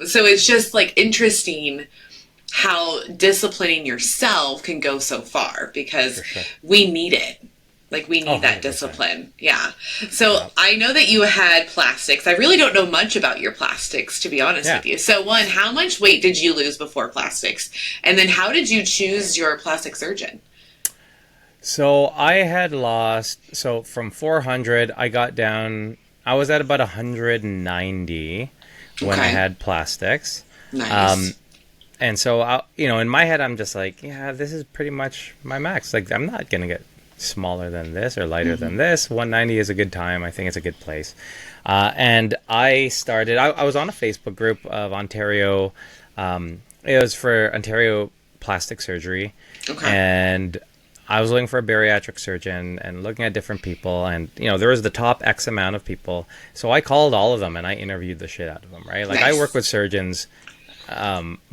So it's just interesting how disciplining yourself can go so far, because we need it. We need that discipline. Yeah. So I know that you had plastics. I really don't know much about your plastics, to be honest with you. So one, how much weight did you lose before plastics? And then how did you choose your plastic surgeon? So I had lost, from 400, I got down, I was at about 190 when I had plastics. Nice. And so, in my head, I'm just like, yeah, this is pretty much my max. I'm not going to get smaller than this or lighter than this. 190 is a good time. I think it's a good place. And I started, I was on a Facebook group of Ontario. It was for Ontario plastic surgery. Okay. And I was looking for a bariatric surgeon and looking at different people. And, there was the top X amount of people. So I called all of them and I interviewed the shit out of them, right? Nice. I work with surgeons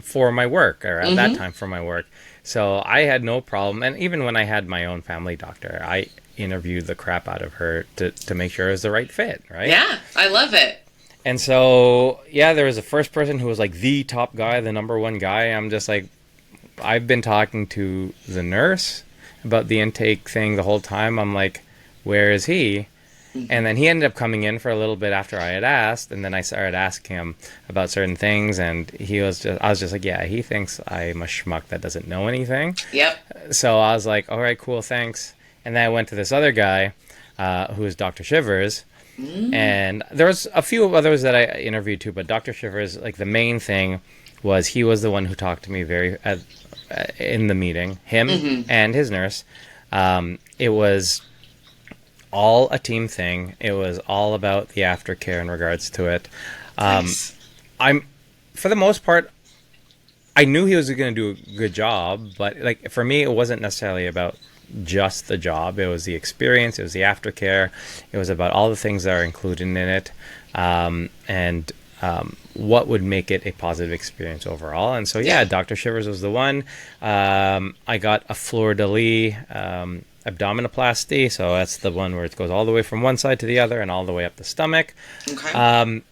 for my work, or at that time for my work. So I had no problem. And even when I had my own family doctor, I interviewed the crap out of her to make sure it was the right fit, right? Yeah, I love it. And so, there was the first person who was the top guy, the number one guy. I'm just like, I've been talking to the nurse about the intake thing the whole time. I'm like, where is he? And then he ended up coming in for a little bit after I had asked, and then I started asking him about certain things, and I was just like, yeah, he thinks I'm a schmuck that doesn't know anything. Yep. So I was like, all right, cool, thanks. And then I went to this other guy, who is Dr. Shivers, and there was a few others that I interviewed too, but Dr. Shivers, the main thing was he was the one who talked to me in the meeting, him and his nurse. It was all a team thing. It was all about the aftercare in regards to it. Nice. For the most part, I knew he was going to do a good job, but for me, it wasn't necessarily about just the job. It was the experience. It was the aftercare. It was about all the things that are included in it, and what would make it a positive experience overall. And so, Dr. Shivers was the one. I got a fleur-de-lis abdominoplasty, so that's the one where it goes all the way from one side to the other and all the way up the stomach. Okay.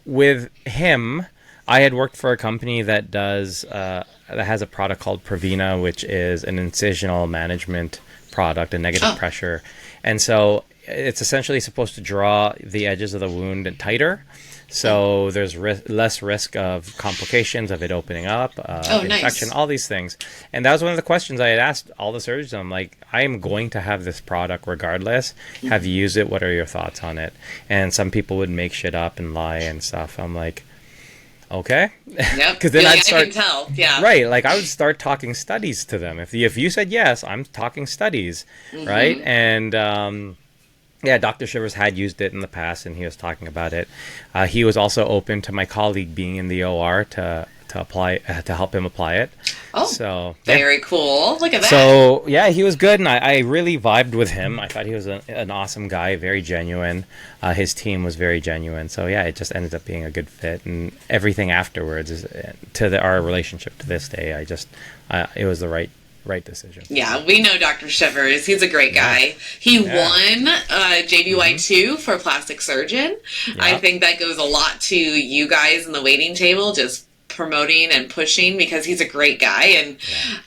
With him, I had worked for a company that has a product called Previna, which is an incisional management product, a negative pressure, and so it's essentially supposed to draw the edges of the wound tighter. So there's less risk of complications of it opening up, infection, nice. All these things. And that was one of the questions I had asked all the surgeons. I'm like, I am going to have this product regardless. Have you used it? What are your thoughts on it? And some people would make shit up and lie and stuff. I'm like, okay. Yep. Because then I'd start, I can tell. Yeah. Right. I would start talking studies to them. If you said yes, I'm talking studies, right? And Dr. Shivers had used it in the past, and he was talking about it. He was also open to my colleague being in the OR to apply to help him apply it. Oh, so very cool. Look at that. So yeah, he was good, and I really vibed with him. I thought he was an awesome guy, very genuine. His team was very genuine. So yeah, it just ended up being a good fit, and everything afterwards is our relationship to this day. It was the right decision. Yeah, we know Dr. Shivers. He's a great guy. He won JBY2 for plastic surgeon. Yeah. I think that goes a lot to you guys in the waiting table, just promoting and pushing, because he's a great guy. And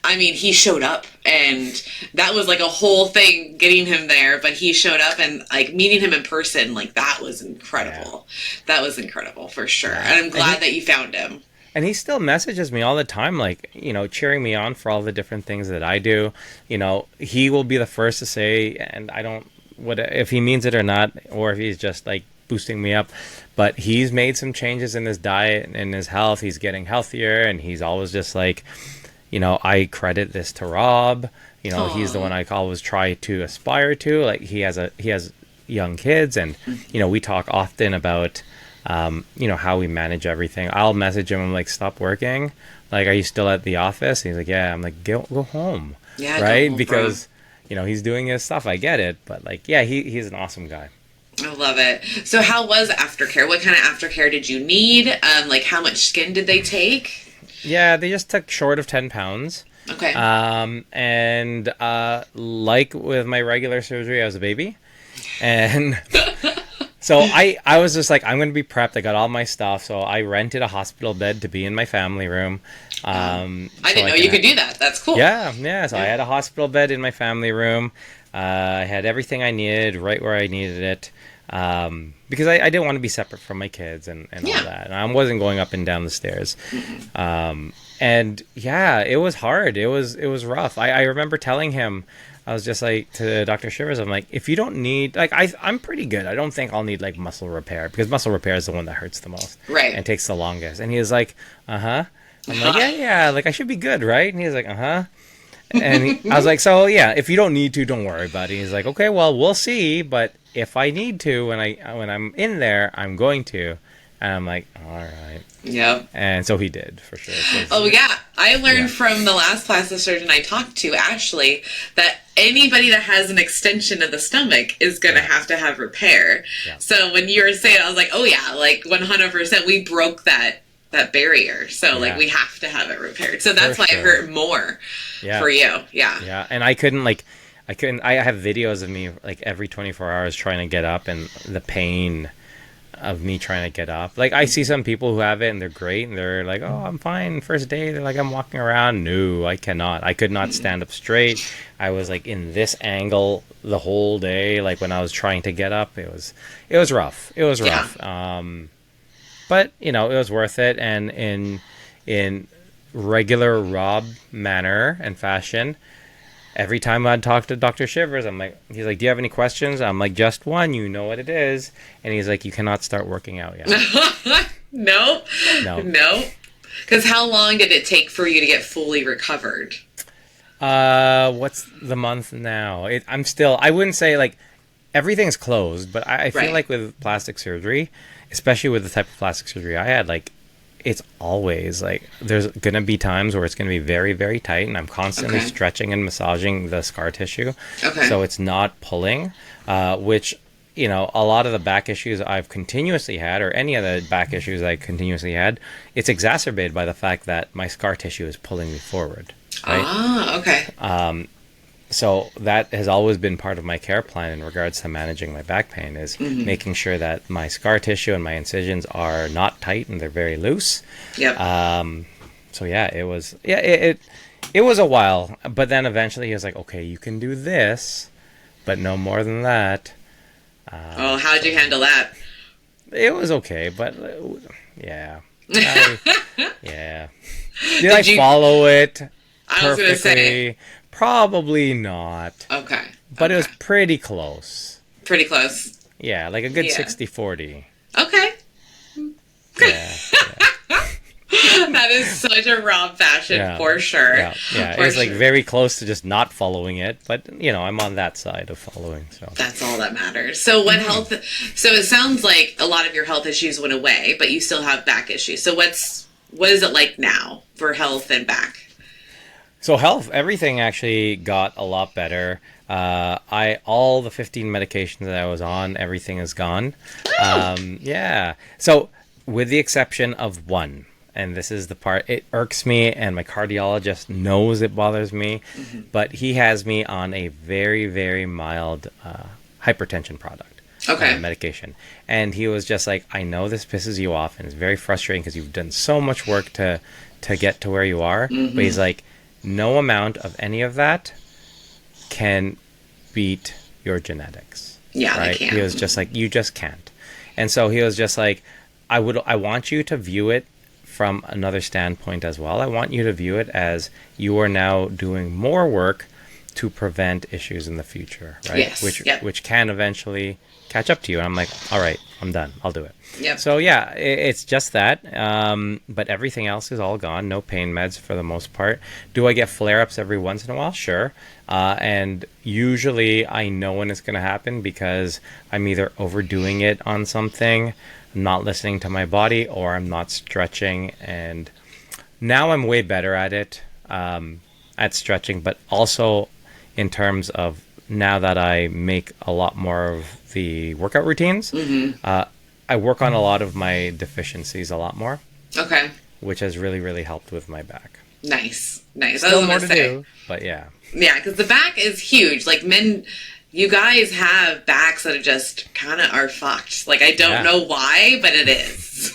I mean, he showed up, and that was like a whole thing getting him there, but he showed up, and like meeting him in person, like that was incredible. That was incredible for sure. And I'm glad that you found him. And he still messages me all the time, like, cheering me on for all the different things that I do. He will be the first to say, and I don't, if he means it or not, or if he's just like boosting me up, but he's made some changes in his diet and in his health. He's getting healthier, and he's always just like, I credit this to Rob. He's the one I always try to aspire to. Like, he has young kids, and, we talk often about, how we manage everything. I'll message him. I'm like, stop working. Like, are you still at the office? And he's like, yeah. I'm like, go home. Yeah. Right. Home, because, he's doing his stuff. I get it. But like, yeah, he's an awesome guy. I love it. So how was aftercare? What kind of aftercare did you need? Like, how much skin did they take? Yeah, they just took short of 10 pounds. Okay. And like with my regular surgery, I was a baby. And so I was just like, I'm going to be prepped. I got all my stuff. So I rented a hospital bed to be in my family room. I didn't know you could do that. That's cool. Yeah. So I had a hospital bed in my family room. I had everything I needed right where I needed it. Because I didn't want to be separate from my kids and all that. And I wasn't going up and down the stairs. And yeah, it was hard. It was rough. I remember telling him, I was just like, to Dr. Shivers, I'm like, if you don't need, like, I'm pretty good. I don't think I'll need like muscle repair, because muscle repair is the one that hurts the most. Right. And takes the longest. And he was like, I'm like, yeah, like I should be good, right? And he's like, And I was like, so yeah, if you don't need to, don't worry about it. He's like, okay, well, we'll see, but if I need to, when I'm in there, I'm going to. And I'm like, all right. Yep. And so he did, for sure. Oh, yeah. I learned from the last plastic surgeon I talked to, Ashley, that anybody that has an extension of the stomach is going to have repair. Yeah. So when you were saying, I was like, oh, yeah, like 100%, we broke that barrier. So like we have to have it repaired. So that's why it hurt more for you. Yeah. And I have videos of me like every 24 hours trying to get up, and the pain of me trying to get up. Like, I see some people who have it and they're great and they're like, oh, I'm fine. First day, they're like, I'm walking around. No, I cannot. I could not stand up straight. I was like in this angle the whole day. Like, when I was trying to get up, it was rough. It was rough. But it was worth it. And in regular Rob manner and fashion, every time I'd talk to Dr. Shivers, he's like, do you have any questions? I'm like, just one, you know what it is. And he's like, you cannot start working out yet. No. Because how long did it take for you to get fully recovered? What's the month now? I wouldn't say like everything's closed, but I feel like with plastic surgery, especially with the type of plastic surgery I had, like, it's always like there's going to be times where it's going to be very, very tight, and I'm constantly stretching and massaging the scar tissue. Okay. So it's not pulling, which, a lot of the back issues I've continuously had, or any of the back issues I continuously had, it's exacerbated by the fact that my scar tissue is pulling me forward. Right? Ah, okay. So that has always been part of my care plan in regards to managing my back pain, is making sure that my scar tissue and my incisions are not tight and they're very loose. Yep. So yeah, it was a while, but then eventually he was like, okay, you can do this, but no more than that. How'd you handle that? It was okay, but yeah. Yeah. Did I follow it perfectly? I was going to say. Probably not. Okay. But it was pretty close. Pretty close. Yeah, like a good 60-40. Okay. Yeah. That is such a Rob fashion, for sure. Yeah. It's like very close to just not following it, but I'm on that side of following. So that's all that matters. So what So it sounds like a lot of your health issues went away, but you still have back issues. So what is it like now for health and back? So health, everything actually got a lot better. All the 15 medications that I was on, everything is gone. Yeah. So with the exception of one, and this is the part, it irks me, and my cardiologist knows it bothers me, but he has me on a very, very mild hypertension product. Okay. Medication. And he was just like, I know this pisses you off, and it's very frustrating because you've done so much work to get to where you are. But he's like, no amount of any of that can beat your genetics. Yeah, right? they can't. He was just like, you just can't. And so he was just like, I want you to view it from another standpoint as well. I want you to view it as you are now doing more work to prevent issues in the future, right? Yes. Which can eventually catch up to you. And I'm like, all right, I'm done. I'll do it. Yep. So yeah, it's just that. But everything else is all gone. No pain meds for the most part. Do I get flare-ups every once in a while? Sure. And usually I know when it's going to happen because I'm either overdoing it on something, not listening to my body, or I'm not stretching. And now I'm way better at it, at stretching, but also in terms of now that I make a lot more of the workout routines, I work on a lot of my deficiencies a lot more. Okay. Which has really, really helped with my back. Nice. Still more to do, but yeah. Yeah, because the back is huge. Like, men, you guys have backs that are just kind of are fucked. Like, I don't know why, but it is.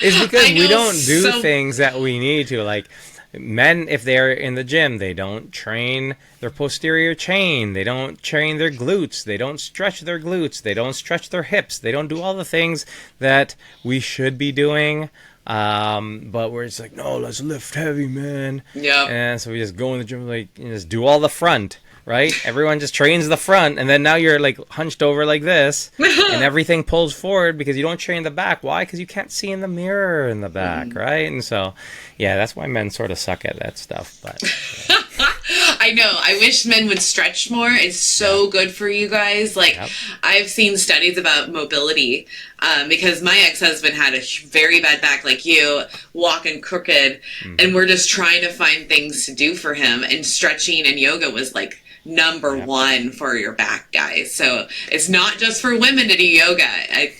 It's because we don't do things that we need to. Like, men, if they're in the gym, they don't train their posterior chain. They don't train their glutes. They don't stretch their glutes. They don't stretch their hips. They don't do all the things that we should be doing. But we're just like, no, let's lift heavy, man. Yeah. And so we just go in the gym, like, and just do all the front, right? Everyone just trains the front, and then now you're like hunched over like this, and everything pulls forward because you don't train the back. Why? Because you can't see in the mirror in the back, right? And so, yeah, that's why men sort of suck at that stuff. But yeah. I know. I wish men would stretch more. It's so good for you guys. Like, I've seen studies about mobility because my ex-husband had a very bad back like you, walking crooked, and we're just trying to find things to do for him. And stretching and yoga was like number one for your back, guys. So it's not just for women to do yoga.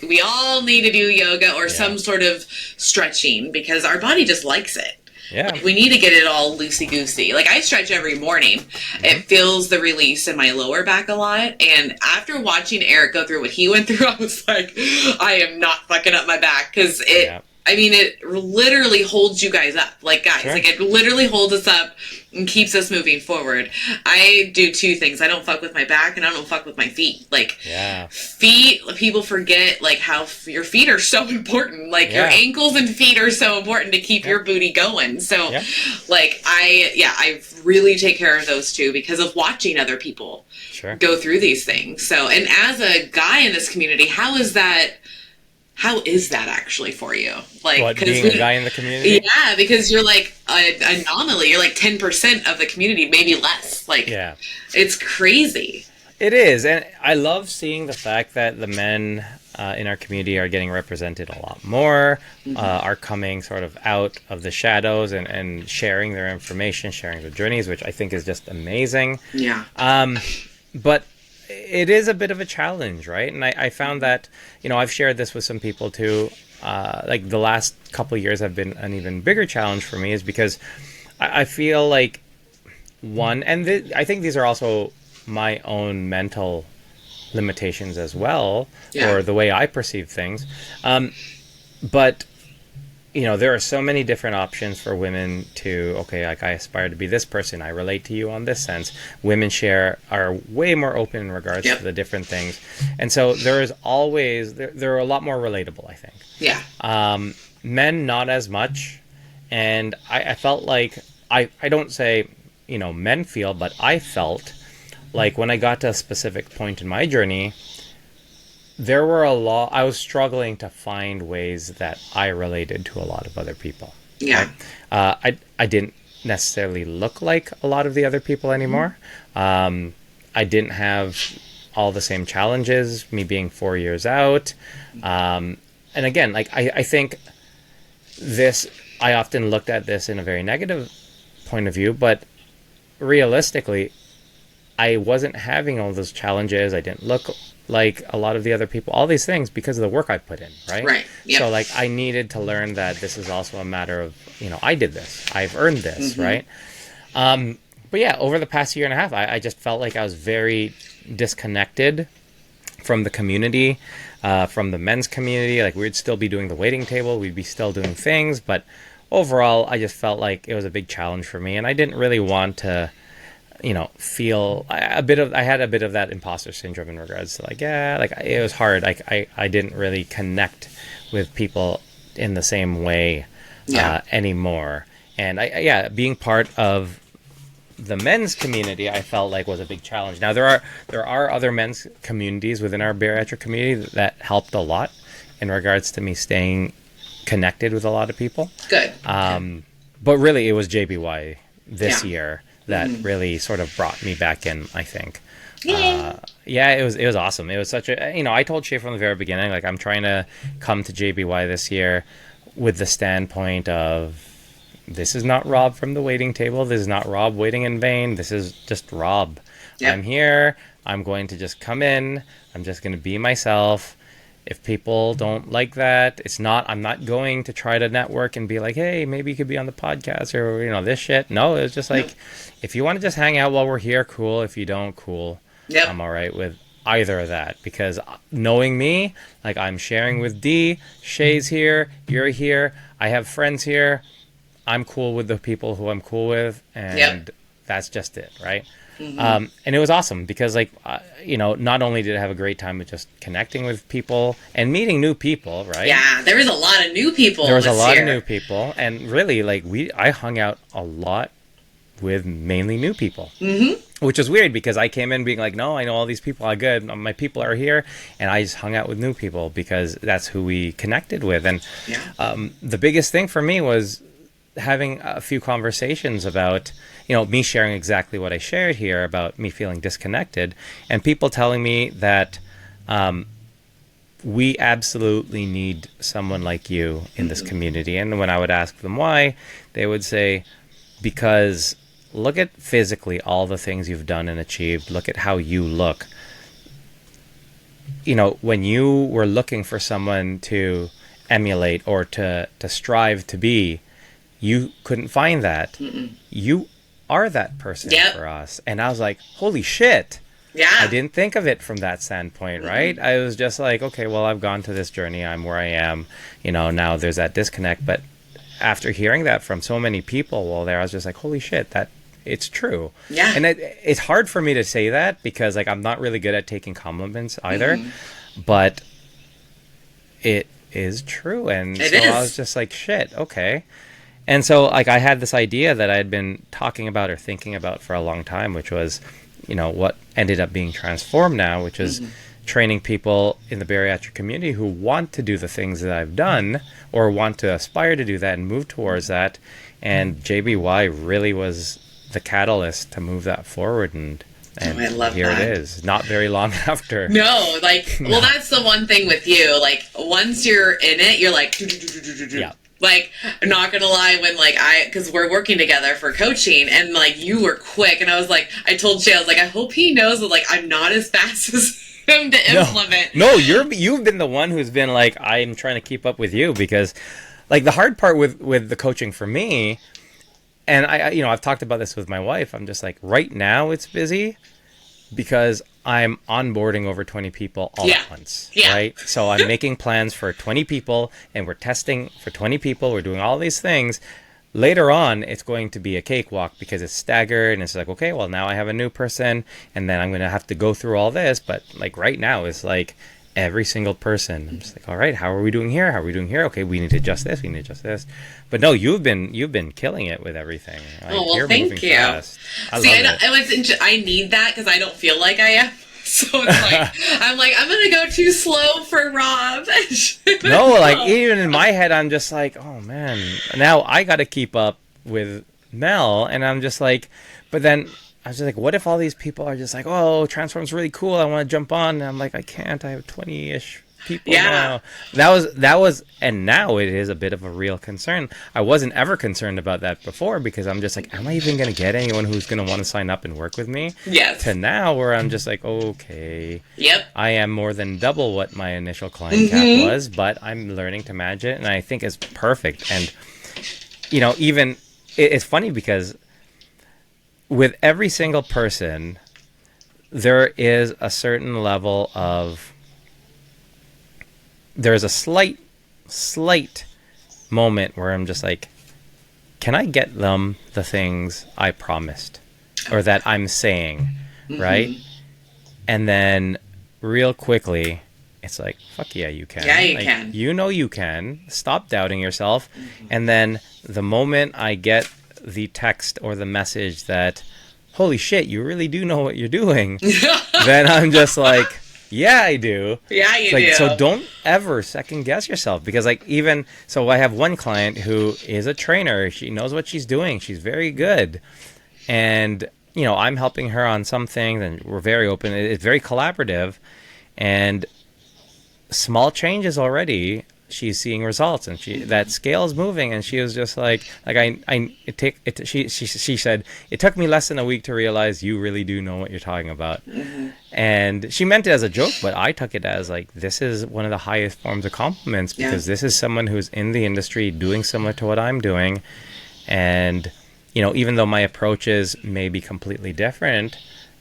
We all need to do yoga or some sort of stretching because our body just likes it. Yeah. Like, we need to get it all loosey-goosey. Like, I stretch every morning. It feels the release in my lower back a lot. And after watching Eric go through what he went through, I was like, I am not fucking up my back. Because I mean, it literally holds you guys up. Like, guys, like, it literally holds us up and keeps us moving forward. I do two things. I don't fuck with my back, and I don't fuck with my feet. Like, feet, people forget, like, how your feet are so important. Like, your ankles and feet are so important to keep your booty going. So, like, I really take care of those two because of watching other people go through these things. So, and as a guy in this community, how is that actually for you? Like, what, being a guy in the community? Yeah, because you're like an anomaly. You're like 10% of the community, maybe less. Like, it's crazy. It is, and I love seeing the fact that the men in our community are getting represented a lot more, are coming sort of out of the shadows and sharing their information, sharing their journeys, which I think is just amazing. Yeah. But it is a bit of a challenge, right? And I found that, you know, I've shared this with some people too. Like, the last couple of years have been an even bigger challenge for me is because I feel like I think these are also my own mental limitations as well, or the way I perceive things. But, you know, there are so many different options for women to, okay, like, I aspire to be this person. I relate to you on this sense. Women are way more open in regards to the different things. And so there is always, they're a lot more relatable, I think. Yeah. Men, not as much. And I felt like, I don't say, you know, men feel, but I felt like when I got to a specific point in my journey, there were I was struggling to find ways that I related to a lot of other people. Yeah. Right? I didn't necessarily look like a lot of the other people anymore. I didn't have all the same challenges, me being 4 years out. And again, like, I think this I often looked at this in a very negative point of view, but realistically, I wasn't having all those challenges. I didn't look like a lot of the other people, all these things because of the work I put in, right? Right. Yep. So like I needed to learn that this is also a matter of, I did this. I've earned this, right? But yeah, over the past year and a half, I just felt like I was very disconnected from the community, from the men's community. Like we'd still be doing the waiting table. We'd be still doing things. But overall, I just felt like it was a big challenge for me. And I didn't really want to feel I had a bit of that imposter syndrome in regards to it was hard. I didn't really connect with people in the same way anymore. And being part of the men's community, I felt like was a big challenge. Now there are other men's communities within our bariatric community that helped a lot in regards to me staying connected with a lot of people. Good. But really it was JBY this year that really sort of brought me back in, I think. It was awesome. It was such a, I told Shay from the very beginning, like I'm trying to come to JBY this year with the standpoint of, this is not Rob from the waiting table. This is not Rob waiting in vain. This is just Rob. Yep. I'm here. I'm going to just come in. I'm just going to be myself. If people don't like that, I'm not going to try to network and be like, hey, maybe you could be on the podcast or, this shit. No, it's just like, if you want to just hang out while we're here, cool. If you don't, cool. Yep. I'm all right with either of that, because knowing me, like I'm sharing with D, Shay's here, you're here, I have friends here. I'm cool with the people who I'm cool with, and that's just it, right? And it was awesome because, not only did I have a great time with just connecting with people and meeting new people, right? Yeah, there was a lot of new people. There was a lot of new people, and really, I hung out a lot with mainly new people, which is weird because I came in being like, no, I know all these people are good. My people are here, and I just hung out with new people because that's who we connected with. And the biggest thing for me was having a few conversations about, me sharing exactly what I shared here about me feeling disconnected, and people telling me that we absolutely need someone like you in this community. And when I would ask them why, they would say, because look at physically all the things you've done and achieved. Look at how you look. When you were looking for someone to emulate or to strive to be, you couldn't find that. You are that person for us. And I was like, holy shit. Yeah. I didn't think of it from that standpoint, right? I was just like, okay, well, I've gone to this journey. I'm where I am. Now there's that disconnect. But after hearing that from so many people while there, I was just like, holy shit, that it's true. Yeah. And it's hard for me to say that because, I'm not really good at taking compliments either. But it is true. And I was just like, shit, okay. And so, I had this idea that I had been talking about or thinking about for a long time, which was, what ended up being transformed now, which is training people in the bariatric community who want to do the things that I've done or want to aspire to do that and move towards that. And JBY really was the catalyst to move that forward. And I love here that. It is. Not very long after. No, well, that's the one thing with you. Once you're in it, you're like, yeah. I'm not gonna lie, when because we're working together for coaching, and you were quick, and I was like, I told Shay, I was like, I hope he knows that I'm not as fast as him to implement. No, you've been the one who's been I'm trying to keep up with you, because the hard part with the coaching for me, and I've talked about this with my wife, I'm just right now it's busy because I'm onboarding over 20 people all at once, right? So I'm making plans for 20 people, and we're testing for 20 people. We're doing all these things. Later on, it's going to be a cakewalk because it's staggered, and it's okay, well, now I have a new person, and then I'm going to have to go through all this. But right now, it's every single person. I'm just all right, how are we doing here? How are we doing here? Okay, we need to adjust this. We need to adjust this. But no, you've been killing it with everything. Well, thank you. Fast. I need that because I don't feel like I am. So it's I'm gonna go too slow for Rob. No, even in my head, I'm just oh man, now I got to keep up with Mel, and I'm just but then I was just what if all these people are just oh, Transform's really cool, I want to jump on, and I'm I can't, I have 20-ish people know. That was, and now it is a bit of a real concern. I wasn't ever concerned about that before because I'm just like, am I even going to get anyone who's going to want to sign up and work with me? Yes. To now where I'm just like, okay. Yep. I am more than double what my initial client cap was, but I'm learning to manage it, and I think it's perfect. And, even it's funny because with every single person, there is a certain level of, there's a slight moment where I'm just like, can I get them the things I promised or that I'm saying, right? And then real quickly, it's like, fuck yeah, you can. Yeah, you like, can. You can. Stop doubting yourself. And then the moment I get the text or the message that, holy shit, you really do know what you're doing, then I'm just like, yeah, I do. Yeah, you do. So don't ever second guess yourself because so I have one client who is a trainer. She knows what she's doing. She's very good. And, I'm helping her on some things and we're very open. It's very collaborative and small changes already. She's seeing results and that scale is moving and she was just like she said, it took me less than a week to realize you really do know what you're talking about. And she meant it as a joke, but I took it as like, this is one of the highest forms of compliments because this is someone who's in the industry doing similar to what I'm doing. And, even though my approaches may be completely different,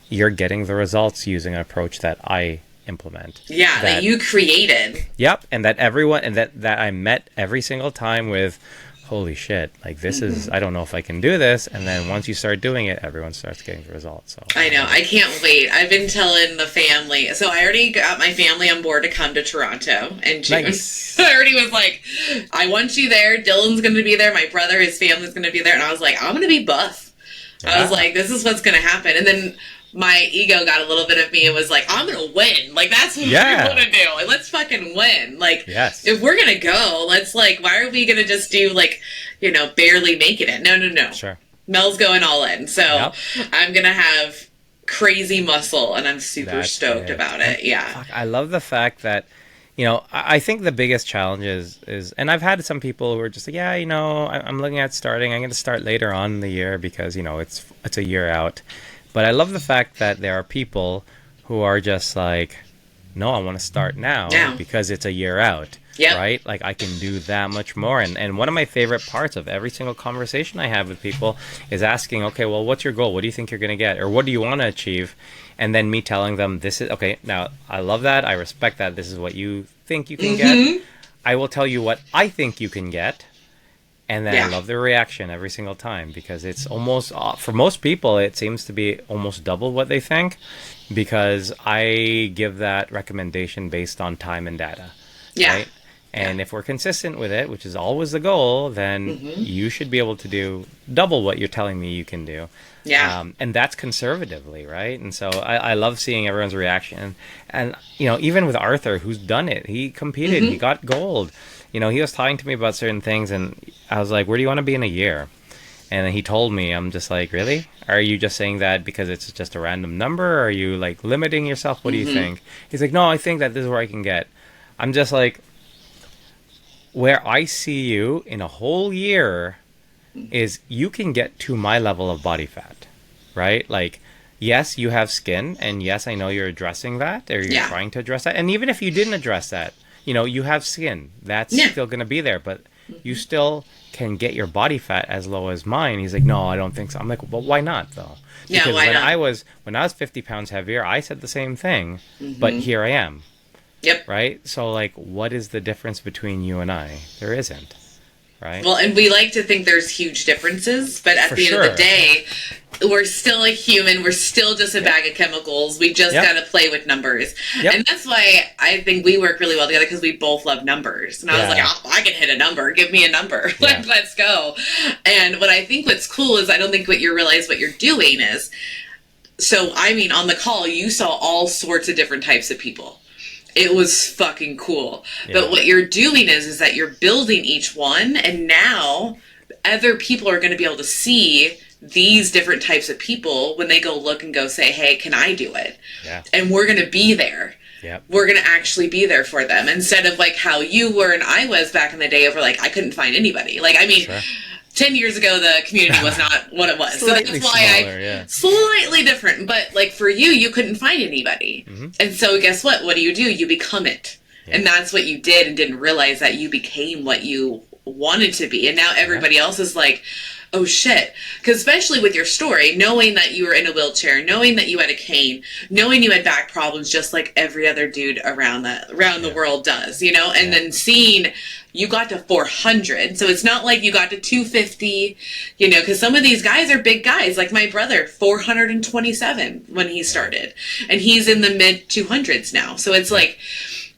you're getting the results using an approach that I implement. Yeah, that you created. Yep, and that everyone, and that I met every single time with, holy shit, like this is, I don't know if I can do this. And then once you start doing it, everyone starts getting the results. So I know, I can't wait. I've been telling the family. So I already got my family on board to come to Toronto in June. Nice. I already was like, I want you there. Dylan's going to be there. My brother, his family's going to be there. And I was like, I'm going to be buff. Yeah. I was like, this is what's going to happen. And then my ego got a little bit of me and was like, I'm going to win. Like, that's what we want to do. Like, let's fucking win. Like, if we're going to go, let's, like, why are we going to just do, like, barely making it? No. Sure. Mel's going all in. So I'm going to have crazy muscle and I'm super stoked about it. Yeah. Fuck, I love the fact that, I think the biggest challenge is, and I've had some people who are just like, I'm looking at starting. I'm going to start later on in the year because, it's a year out. But I love the fact that there are people who are just like, no, I want to start now because it's a year out, right? Like I can do that much more. And one of my favorite parts of every single conversation I have with people is asking, okay, well, what's your goal? What do you think you're going to get? Or what do you want to achieve? And then me telling them, this is, okay, now I love that. I respect that. This is what you think you can get. I will tell you what I think you can get. And then I love their reaction every single time because it's almost, for most people, it seems to be almost double what they think because I give that recommendation based on time and data. Yeah. Right? And if we're consistent with it, which is always the goal, then you should be able to do double what you're telling me you can do. Yeah. And that's conservatively, right? And so I love seeing everyone's reaction. And, even with Arthur, who's done it, he competed, he got gold. He was talking to me about certain things, and I was like, where do you want to be in a year? And then he told me, I'm just like, really? Are you just saying that because it's just a random number? Or are you, like, limiting yourself? What do you think? He's like, no, I think that this is where I can get. I'm just like, where I see you in a whole year is you can get to my level of body fat, right? Like, yes, you have skin, and yes, I know you're addressing that, or you're trying to address that. And even if you didn't address that, you have skin. That's still going to be there, but you still can get your body fat as low as mine. He's like, no, I don't think so. I'm like, well, why not, though? Because when I was 50 pounds heavier, I said the same thing, but here I am. Yep. Right? So, like, what is the difference between you and I? There isn't. Right? Well, and we like to think there's huge differences, but at the end of the day, we're still a human. We're still just a bag of chemicals. We just got to play with numbers. And that's why I think we work really well together because we both love numbers. And I was like, oh, I can hit a number. Give me a number. Let's go. And what's cool is I don't think what you realize what you're doing is, so, I mean, on the call, you saw all sorts of different types of people. It was fucking cool. But what you're doing is that you're building each one, and now other people are going to be able to see these different types of people when they go look and go say, hey, can I do it? And we're going to be there. Yep. we're going to actually be there for them, instead of like how you were and I was back in the day, over like I couldn't find anybody. Like, I mean, Sure. 10 years ago, the community was not what it was. Slightly so that's why smaller, yeah. slightly different. But like for you, you couldn't find anybody. Mm-hmm. And so guess what? What do? You become it. Yeah. And that's what you did, and didn't realize that you became what you wanted to be. And now everybody else is like, oh shit. Because especially with your story, knowing that you were in a wheelchair, knowing that you had a cane, knowing you had back problems just like every other dude around the world does, you know, and then seeing you got to 400. So it's not like you got to 250, you know, because some of these guys are big guys. Like my brother, 427 when he started, and he's in the mid 200s now. So it's like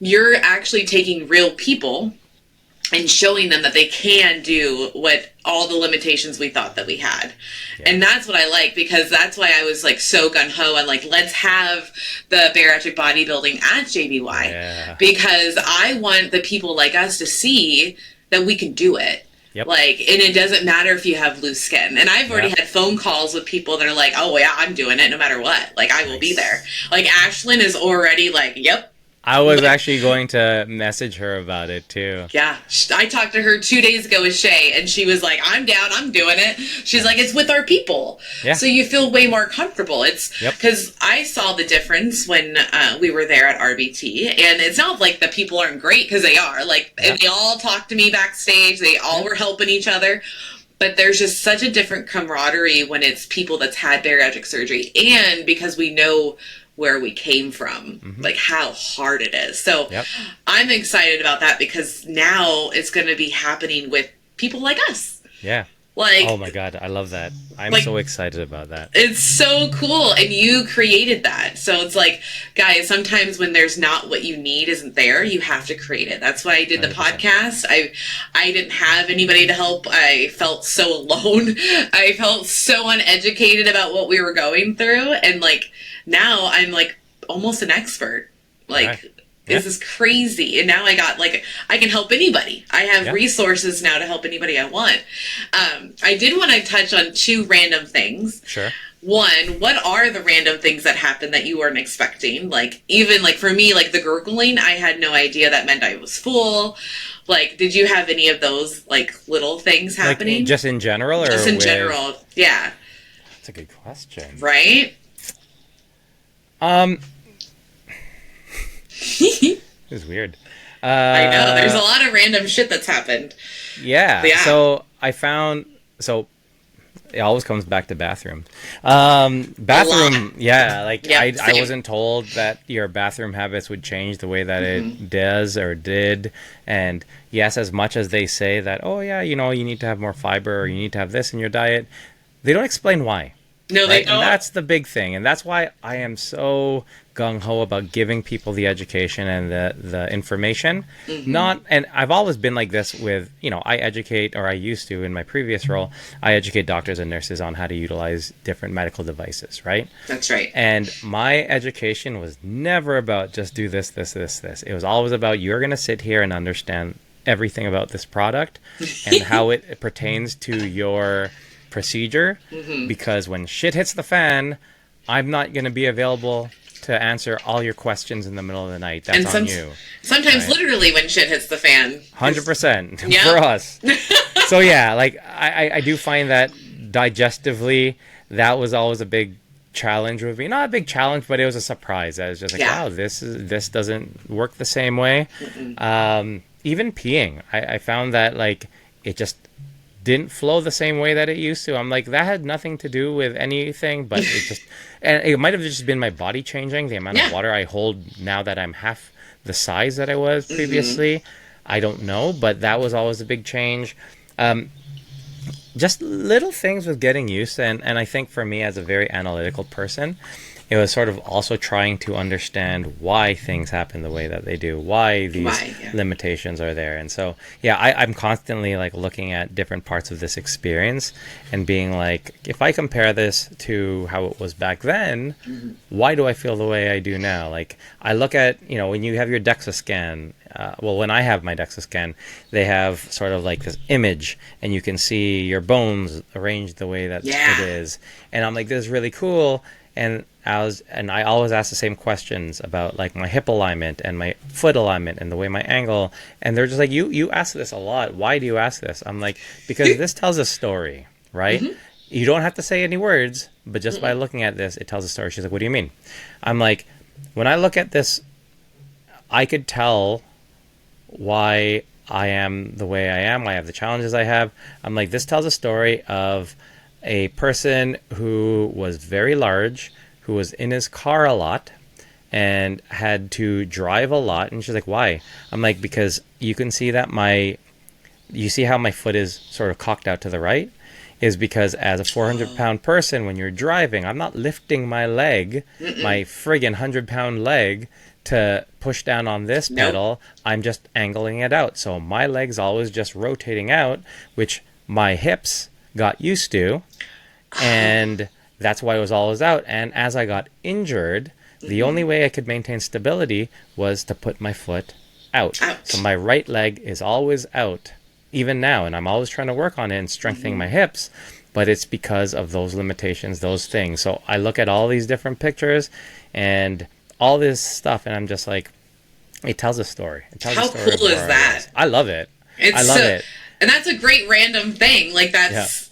you're actually taking real people and showing them that they can do what all the limitations we thought that we had. Yeah. And that's what I like, because that's why I was like so gung-ho and like, let's have the bariatric bodybuilding at JBY. Yeah. Because I want the people like us to see that we can do it. Yep. Like, and it doesn't matter if you have loose skin. And I've already had phone calls with people that are like, oh yeah, I'm doing it no matter what. Like, I will be there. Like, Ashlyn is already like, yep. I was actually going to message her about it too. Yeah. I talked to her 2 days ago with Shay, and she was like, I'm down, I'm doing it. She's like, it's with our people. Yeah. So you feel way more comfortable. It's because I saw the difference when we were there at RBT, and it's not like the people aren't great, because they are. Like, and they all talked to me backstage. They all were helping each other. But there's just such a different camaraderie when it's people that's had bariatric surgery, and because we know where we came from, like how hard it is. So I'm excited about that, because now it's going to be happening with people like us. Yeah. Like, oh my God, I love that. I'm so excited about that. It's so cool. And you created that. So it's like, guys, sometimes when there's not what you need isn't there, you have to create it. That's why I did the 100%. Podcast. I didn't have anybody to help. I felt so alone. I felt so uneducated about what we were going through. And like, now I'm like almost an expert. Like, this is crazy. And now I got like, I can help anybody. I have resources now to help anybody I want. I did want to touch on 2 random things. Sure. One, what are the random things that happened that you weren't expecting? Like, even like for me, like the gurgling, I had no idea that meant I was full. Like, did you have any of those like little things happening? Like, just in general, or just in general? Yeah. That's a good question. Right? It was weird. I know. There's a lot of random shit that's happened. Yeah. So I found, it always comes back to bathroom. Bathroom. Yeah. Like I wasn't told that your bathroom habits would change the way that it does or did. And yes, as much as they say that, oh yeah, you know, you need to have more fiber, or you need to have this in your diet, they don't explain why. No, they don't. And that's the big thing. And that's why I am so gung-ho about giving people the education and the information. And I've always been like this with, you know, I educate, or I used to in my previous role, I educate doctors and nurses on how to utilize different medical devices, right? That's right. And my education was never about just do this, this, this, this. It was always about, you're going to sit here and understand everything about this product and how it pertains to your procedure, because when shit hits the fan, I'm not going to be available to answer all your questions in the middle of the night. That's on you. Sometimes literally when shit hits the fan. 100% for us. So yeah, like I do find that digestively, that was always a big challenge with me. Not a big challenge, but it was a surprise. I was just like, wow, this doesn't work the same way. Even peeing, I found that like it just didn't flow the same way that it used to. I'm like, that had nothing to do with anything, but it just, and it might have just been my body changing, the amount of water I hold now that I'm half the size that I was previously. I don't know, but that was always a big change. Just little things with getting used to, and I think for me as a very analytical person, it was sort of also trying to understand why things happen the way that they do, why these limitations are there. And so, yeah, I'm constantly like looking at different parts of this experience and being like, if I compare this to how it was back then, why do I feel the way I do now? Like, I look at, you know, when you have your DEXA scan, when I have my DEXA scan, they have sort of like this image, and you can see your bones arranged the way that it is. And I'm like, this is really cool. And I always ask the same questions about like my hip alignment and my foot alignment and the way my angle, and they're just like, you ask this a lot. Why do you ask this? I'm like, because this tells a story, right? Mm-hmm. You don't have to say any words, but just by looking at this, it tells a story. She's like, what do you mean? I'm like, when I look at this, I could tell why I am the way I am. I have the challenges I have. I'm like, this tells a story of a person who was very large, who was in his car a lot and had to drive a lot. And she's like, why? I'm like, because you can see that you see how my foot is sort of cocked out to the right? Is because as a 400-pound person, when you're driving, I'm not lifting my leg, my friggin' 100-pound leg, to push down on this pedal. I'm just angling it out. So my leg's always just rotating out, which my hips got used to. And that's why it was always out. And as I got injured, the only way I could maintain stability was to put my foot out. So my right leg is always out, even now. And I'm always trying to work on it and strengthening my hips. But it's because of those limitations, those things. So I look at all these different pictures and all this stuff, and I'm just like, it tells a story. It tells How a story cool is that? I love it. I love it. And that's a great random thing. Like,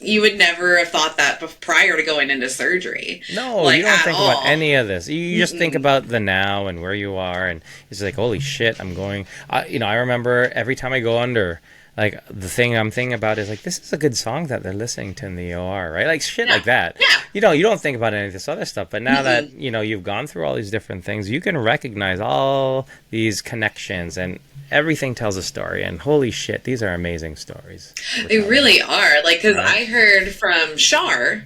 you would never have thought that prior to going into surgery. No, like, you don't think about any of this. You just think about the now and where you are, and it's like, holy shit, I'm going. I remember every time I go under, like, the thing I'm thinking about is like, this is a good song that they're listening to in the OR, right? Like shit like that. Yeah. You don't think about any of this other stuff, but now that you've gone through all these different things, you can recognize all these connections, and everything tells a story. And holy shit, these are amazing stories. They really are. Like, because I heard from Charvel.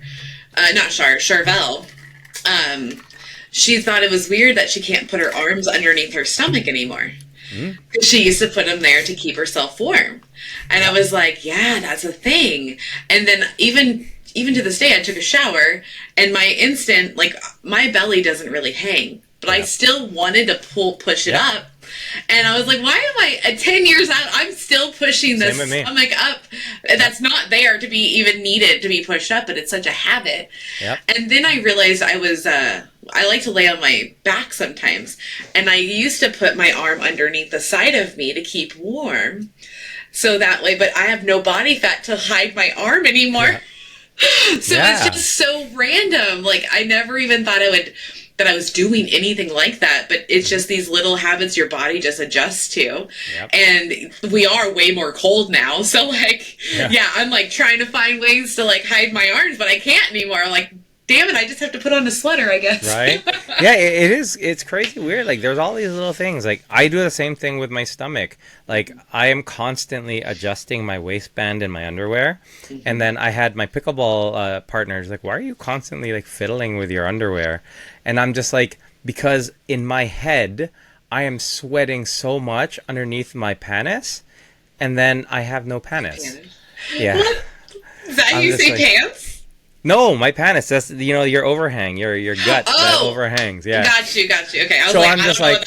She thought it was weird that she can't put her arms underneath her stomach anymore. She used to put them there to keep herself warm. And I was like, yeah, that's a thing. And then even to this day, I took a shower, and my instant, like, my belly doesn't really hang, but I still wanted to push it up. And I was like, why am I at 10 years out? I'm still pushing this stomach up. That's not there to be even needed to be pushed up, but it's such a habit. And then I realized I like to lay on my back sometimes. And I used to put my arm underneath the side of me to keep warm. So that way, but I have no body fat to hide my arm anymore. So it's just so random. Like, I never even thought that I was doing anything like that, but it's just these little habits your body just adjusts to. And we are way more cold now. So like, I'm like trying to find ways to like hide my arms, but I can't anymore. Like, damn it, I just have to put on a sweater, I guess. Right? Yeah, it is. It's crazy weird. Like, there's all these little things. Like, I do the same thing with my stomach. Like, I am constantly adjusting my waistband in my underwear. And then I had my pickleball partners like, why are you constantly like fiddling with your underwear? And I'm just like, because in my head, I am sweating so much underneath my pants, and then I have no pants. Yeah. Is that how you say pants? No, my pants. That's your overhang, your gut that overhangs. Yeah. Got you. Okay. I was I'm just like,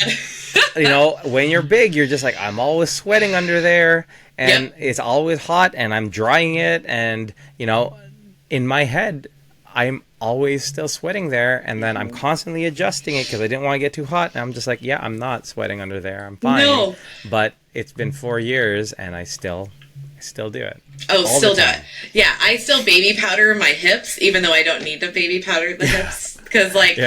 when you're big, you're just like, I'm always sweating under there, and it's always hot, and I'm drying it, and in my head, I'm always still sweating there, and then I'm constantly adjusting it because I didn't want to get too hot, and I'm just like, yeah, I'm not sweating under there. I'm fine. No. But it's been 4 years, and I still do it. Oh, still do it. Yeah, I still baby powder my hips, even though I don't need to baby powder the hips, because like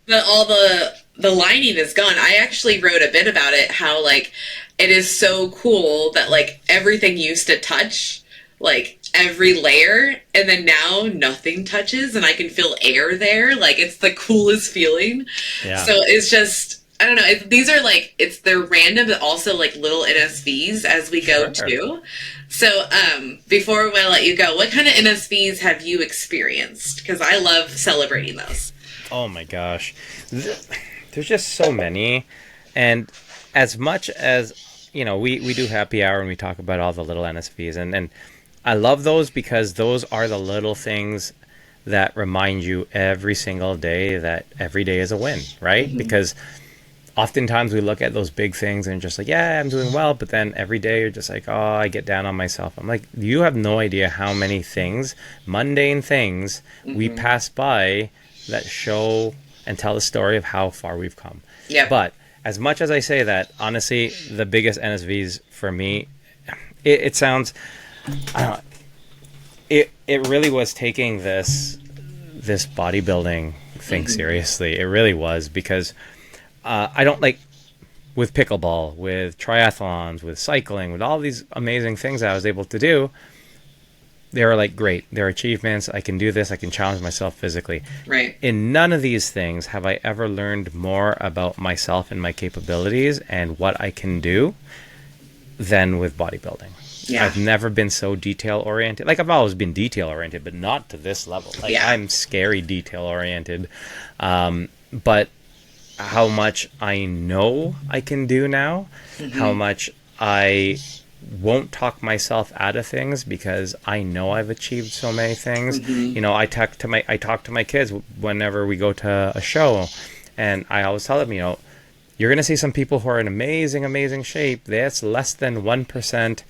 all the lining is gone. I actually wrote a bit about it, how like it is so cool that like everything used to touch, like every layer, and then now nothing touches, and I can feel air there. Like, it's the coolest feeling. So it's just, I don't know. These are like, they're random, but also like little NSVs as we go too. So before I let you go, what kind of NSVs have you experienced? Because I love celebrating those. Oh my gosh, there's just so many, and as much as we do happy hour and we talk about all the little NSVs, and I love those because those are the little things that remind you every single day that every day is a win, right? Because oftentimes we look at those big things and just like, yeah, I'm doing well, but then every day you're just like, oh, I get down on myself. I'm like, you have no idea how many things, mundane things, we pass by that show and tell the story of how far we've come. Yeah. But as much as I say that, honestly, the biggest NSVs for me, it sounds, I don't know, it really was taking this bodybuilding thing seriously. It really was, because I don't like, with pickleball, with triathlons, with cycling, with all these amazing things I was able to do, they were like, great, they're achievements. I can do this. I can challenge myself physically. Right. In none of these things have I ever learned more about myself and my capabilities and what I can do than with bodybuilding. Yeah. I've never been so detail oriented. Like, I've always been detail oriented, but not to this level. Like, I'm scary detail oriented. But how much I know I can do now, how much I won't talk myself out of things because I know I've achieved so many things. You know, I talk to my kids whenever we go to a show, and I always tell them, you know, you're going to see some people who are in amazing shape. That's less than 1%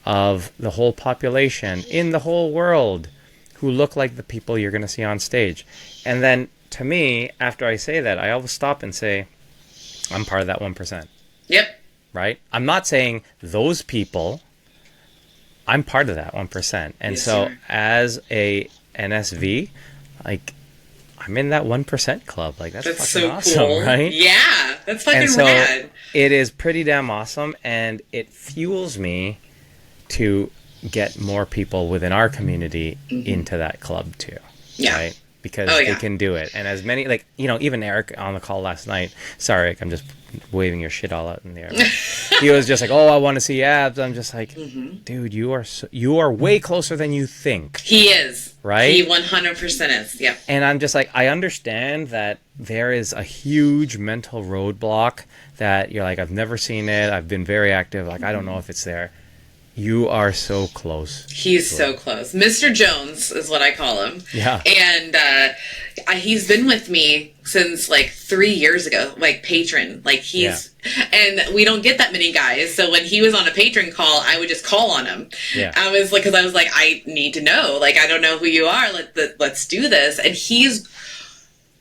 of the whole population in the whole world who look like the people you're going to see on stage. And then to me, after I say that, I always stop and say, I'm part of that 1%. Yep. Right? I'm not saying those people, I'm part of that 1%. And yes, so sir. As a NSV, like, I'm in that 1% club. Like, that's fucking so awesome, cool. Right? Yeah, that's fucking and so rad. It is pretty damn awesome, and it fuels me to get more people within our community into that club too. Yeah. Right? Because they can do it. And as many, like, you know, even Eric on the call last night, sorry, Eric, I'm just waving your shit all out in the air. He was just like, oh, I want to see abs. I'm just like, dude, you are way closer than you think. He is. Right? He 100% is. Yep. And I'm just like, I understand that there is a huge mental roadblock that you're like, I've never seen it. I've been very active. Like, I don't know if it's there. You are so close. He's so close. Mr. Jones is what I call him. Yeah. And he's been with me since like 3 years ago, like patron. Like and we don't get that many guys. So when he was on a patron call, I would just call on him. Yeah. I was like, because I was like, I need to know. Like, I don't know who you are. Let's do this. And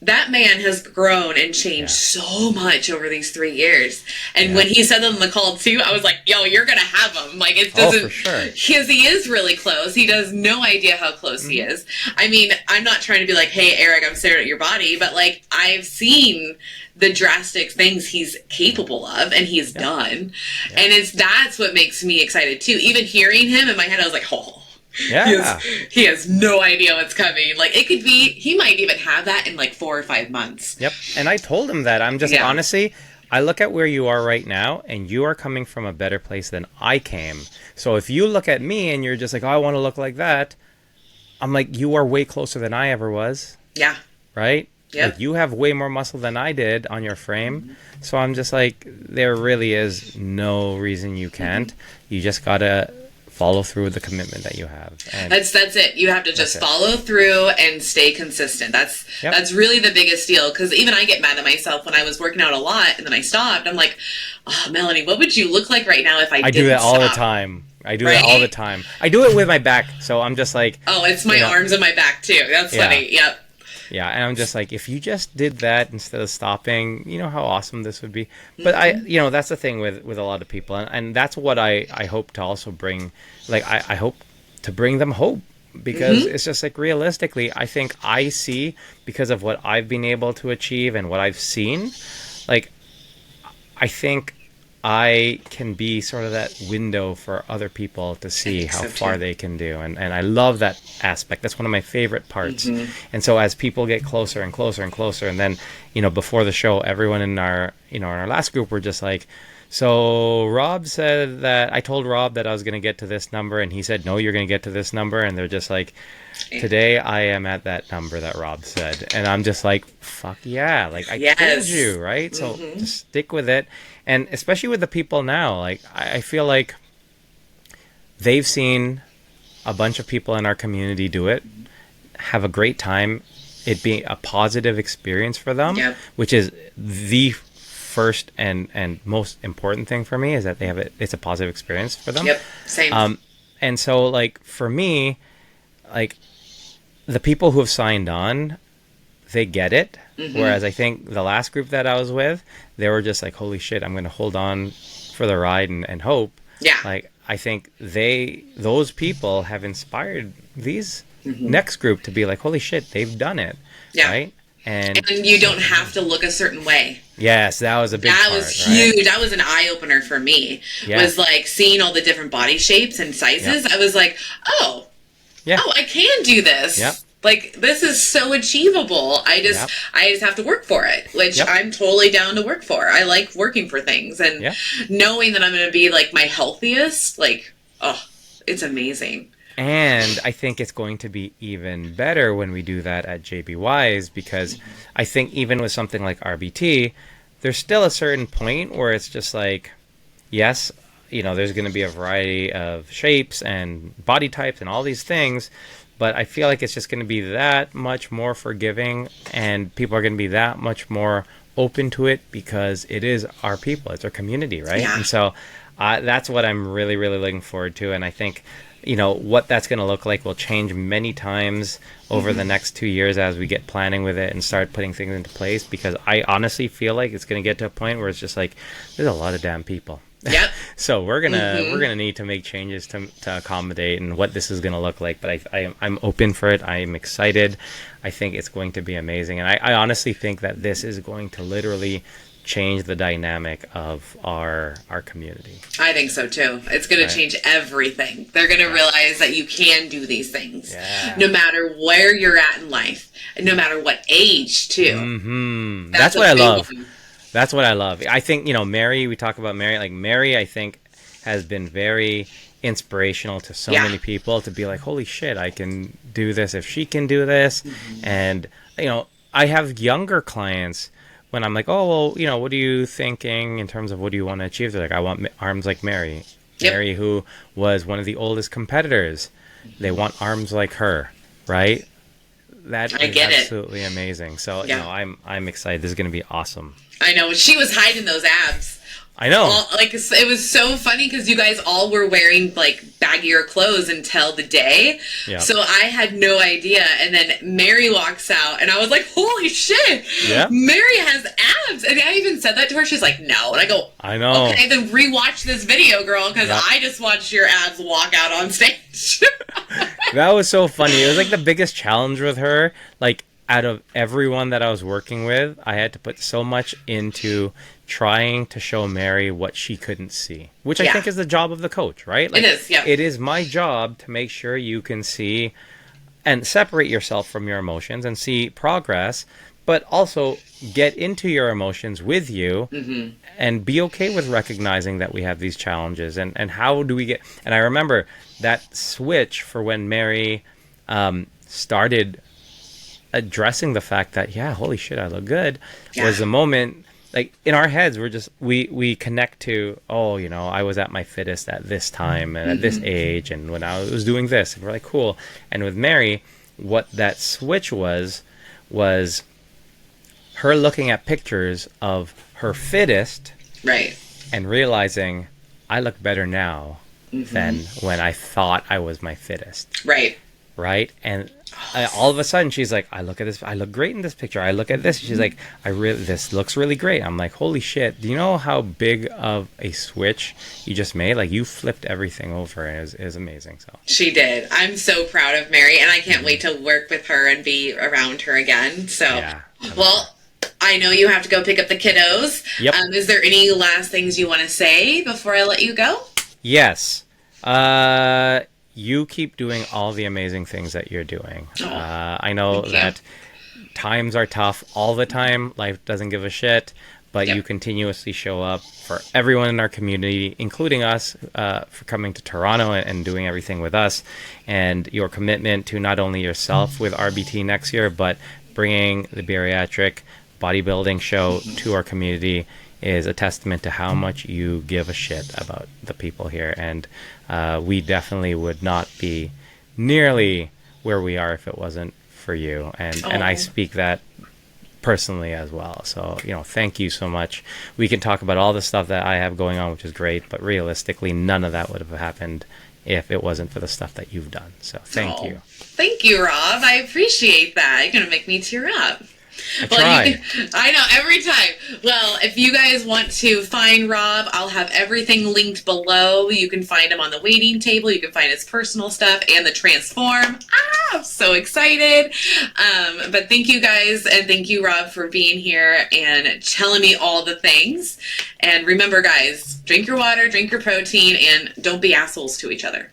that man has grown and changed so much over these 3 years. And when he said that on the call too, I was like, yo, you're going to have him. Like, it doesn't, for sure. Because he is really close. He does no idea how close he is. I mean, I'm not trying to be like, hey, Eric, I'm staring at your body, but like, I've seen the drastic things he's capable of and he's done. Yeah. And that's what makes me excited too. Even hearing him in my head, I was like, oh. Yeah. He has no idea what's coming. Like, it could be, he might even have that in like 4 or 5 months. Yep. And I told him that. I'm just, honestly, I look at where you are right now, and you are coming from a better place than I came. So if you look at me and you're just like, oh, I want to look like that, I'm like, you are way closer than I ever was. Yeah. Right? Yeah. Like, you have way more muscle than I did on your frame. So I'm just like, there really is no reason you can't. You just got to follow through with the commitment that you have. And that's it. You have to just follow through and stay consistent. That's really the biggest deal. Because even I get mad at myself when I was working out a lot and then I stopped. I'm like, oh, Melanie, what would you look like right now if I didn't do that all stop? the time. I do that all the time. I do it with my back. So I'm just like, oh, it's my arms and my back too. That's funny. Yep. Yeah, and I'm just like, if you just did that instead of stopping, you know how awesome this would be. But that's the thing with a lot of people, and that's what I hope to also bring. Like, I hope to bring them hope, because it's just like, realistically, I think I see, because of what I've been able to achieve and what I've seen, like, I think I can be sort of that window for other people to see how far they can do. And I love that aspect. That's one of my favorite parts. And so as people get closer and closer and closer, and then, before the show, everyone in our last group were just like, so Rob said that, I told Rob that I was going to get to this number, and he said, no, you're going to get to this number. And they're just like, today I am at that number that Rob said. And I'm just like, fuck yeah. Like, I told you, right? So just stick with it. And especially with the people now, like, I feel like they've seen a bunch of people in our community do it, have a great time, it being a positive experience for them, which is the first and most important thing for me, is that it's a positive experience for them. Yep, same. And so, like, for me, like, the people who have signed on, they get it. Whereas I think the last group that I was with, they were just like, holy shit, I'm going to hold on for the ride and hope. Yeah. Like, I think those people have inspired these next group to be like, holy shit, they've done it. Yeah. Right? And you don't have to look a certain way. yes, that was a big part. That was huge. Right? That was an eye-opener for me. Yeah. Was like seeing all the different body shapes and sizes. Yep. I was like, oh, I can do this. Yep. Like, this is so achievable. I just have to work for it, which I'm totally down to work for. I like working for things, and knowing that I'm going to be like my healthiest, like, oh, it's amazing. And I think it's going to be even better when we do that at JBY's, because I think even with something like RBT, there's still a certain point where it's just like, yes, you know, there's going to be a variety of shapes and body types and all these things, but I feel like it's just going to be that much more forgiving, and people are going to be that much more open to it because it is our people, it's our community, right? Yeah. And so that's what I'm really, really looking forward to. And I think, you know, what that's going to look like will change many times over the next 2 years as we get planning with it and start putting things into place, because I honestly feel like it's going to get to a point where it's just like, there's a lot of damn people. Yep. So we're gonna need to make changes to accommodate and what this is gonna look like. But I'm open for it. I'm excited. I think it's going to be amazing, and I honestly think that this is going to literally change the dynamic of our community. I think so too. It's going to change everything. They're going to realize that you can do these things, no matter where you're at in life, and no matter what age too. That's what I love. That's what I love. I think, you know, Mary, we talk about Mary, like Mary, I think has been very inspirational to so many people to be like, holy shit, I can do this if she can do this. And, you know, I have younger clients when I'm like, oh, well, you know, what are you thinking in terms of what do you want to achieve? They're like, I want arms like Mary. Mary, who was one of the oldest competitors. They want arms like her, right? That is absolutely amazing. So, you know, I'm excited. This is going to be awesome. I know. She was hiding those abs. I know. Like, it was so funny because you guys all were wearing, like, baggier clothes until the day. Yep. So I had no idea. And then Mary walks out, and I was like, holy shit. Yeah. Mary has abs. And I even said that to her. She's like, no. And I go, I know. Okay, then rewatch this video, girl, because I just watched your abs walk out on stage. That was so funny. It was, like, the biggest challenge with her. Like, out of everyone that I was working with, I had to put so much into trying to show Mary what she couldn't see, which I think is the job of the coach, right? Like, it is, yeah. It is my job to make sure you can see and separate yourself from your emotions and see progress, but also get into your emotions with you and be okay with recognizing that we have these challenges and how do we get... And I remember that switch for when Mary started addressing the fact that, holy shit, I look good, was the moment, like, in our heads, we're just, we connect to, oh, you know, I was at my fittest at this time and at this age and when I was doing this, and we're like, cool. And with Mary, what that switch was her looking at pictures of her fittest, right, and realizing I look better now than when I thought I was my fittest. Right? And all of a sudden she's like, I look at this, I look great in this picture. I look at this, she's like, this looks really great. I'm like, holy shit, do you know how big of a switch you just made? Like, you flipped everything over, and it was amazing. So she did. I'm so proud of Mary, and I can't wait to work with her and be around her again. So, well, I know you have to go pick up the kiddos. Yep. Is there any last things you want to say before I let you go? Yes. You keep doing all the amazing things that you're doing. I know that times are tough all the time. Life doesn't give a shit, but you continuously show up for everyone in our community, including us, for coming to Toronto and doing everything with us. And your commitment to not only yourself with RBT next year, but bringing the Bariatric bodybuilding show to our community is a testament to how much you give a shit about the people here. And we definitely would not be nearly where we are if it wasn't for you. And I speak that personally as well. So, you know, thank you so much. We can talk about all the stuff that I have going on, which is great, but realistically, none of that would have happened if it wasn't for the stuff that you've done. So thank you. Thank you, Rob. I appreciate that. You're going to make me tear up. I know, every time. Well, if you guys want to find Rob, I'll have everything linked below. You can find him on the waiting table. You can find his personal stuff and the Transform. I'm so excited. But thank you guys, and thank you, Rob, for being here and telling me all the things. And remember, guys, drink your water, drink your protein, and don't be assholes to each other.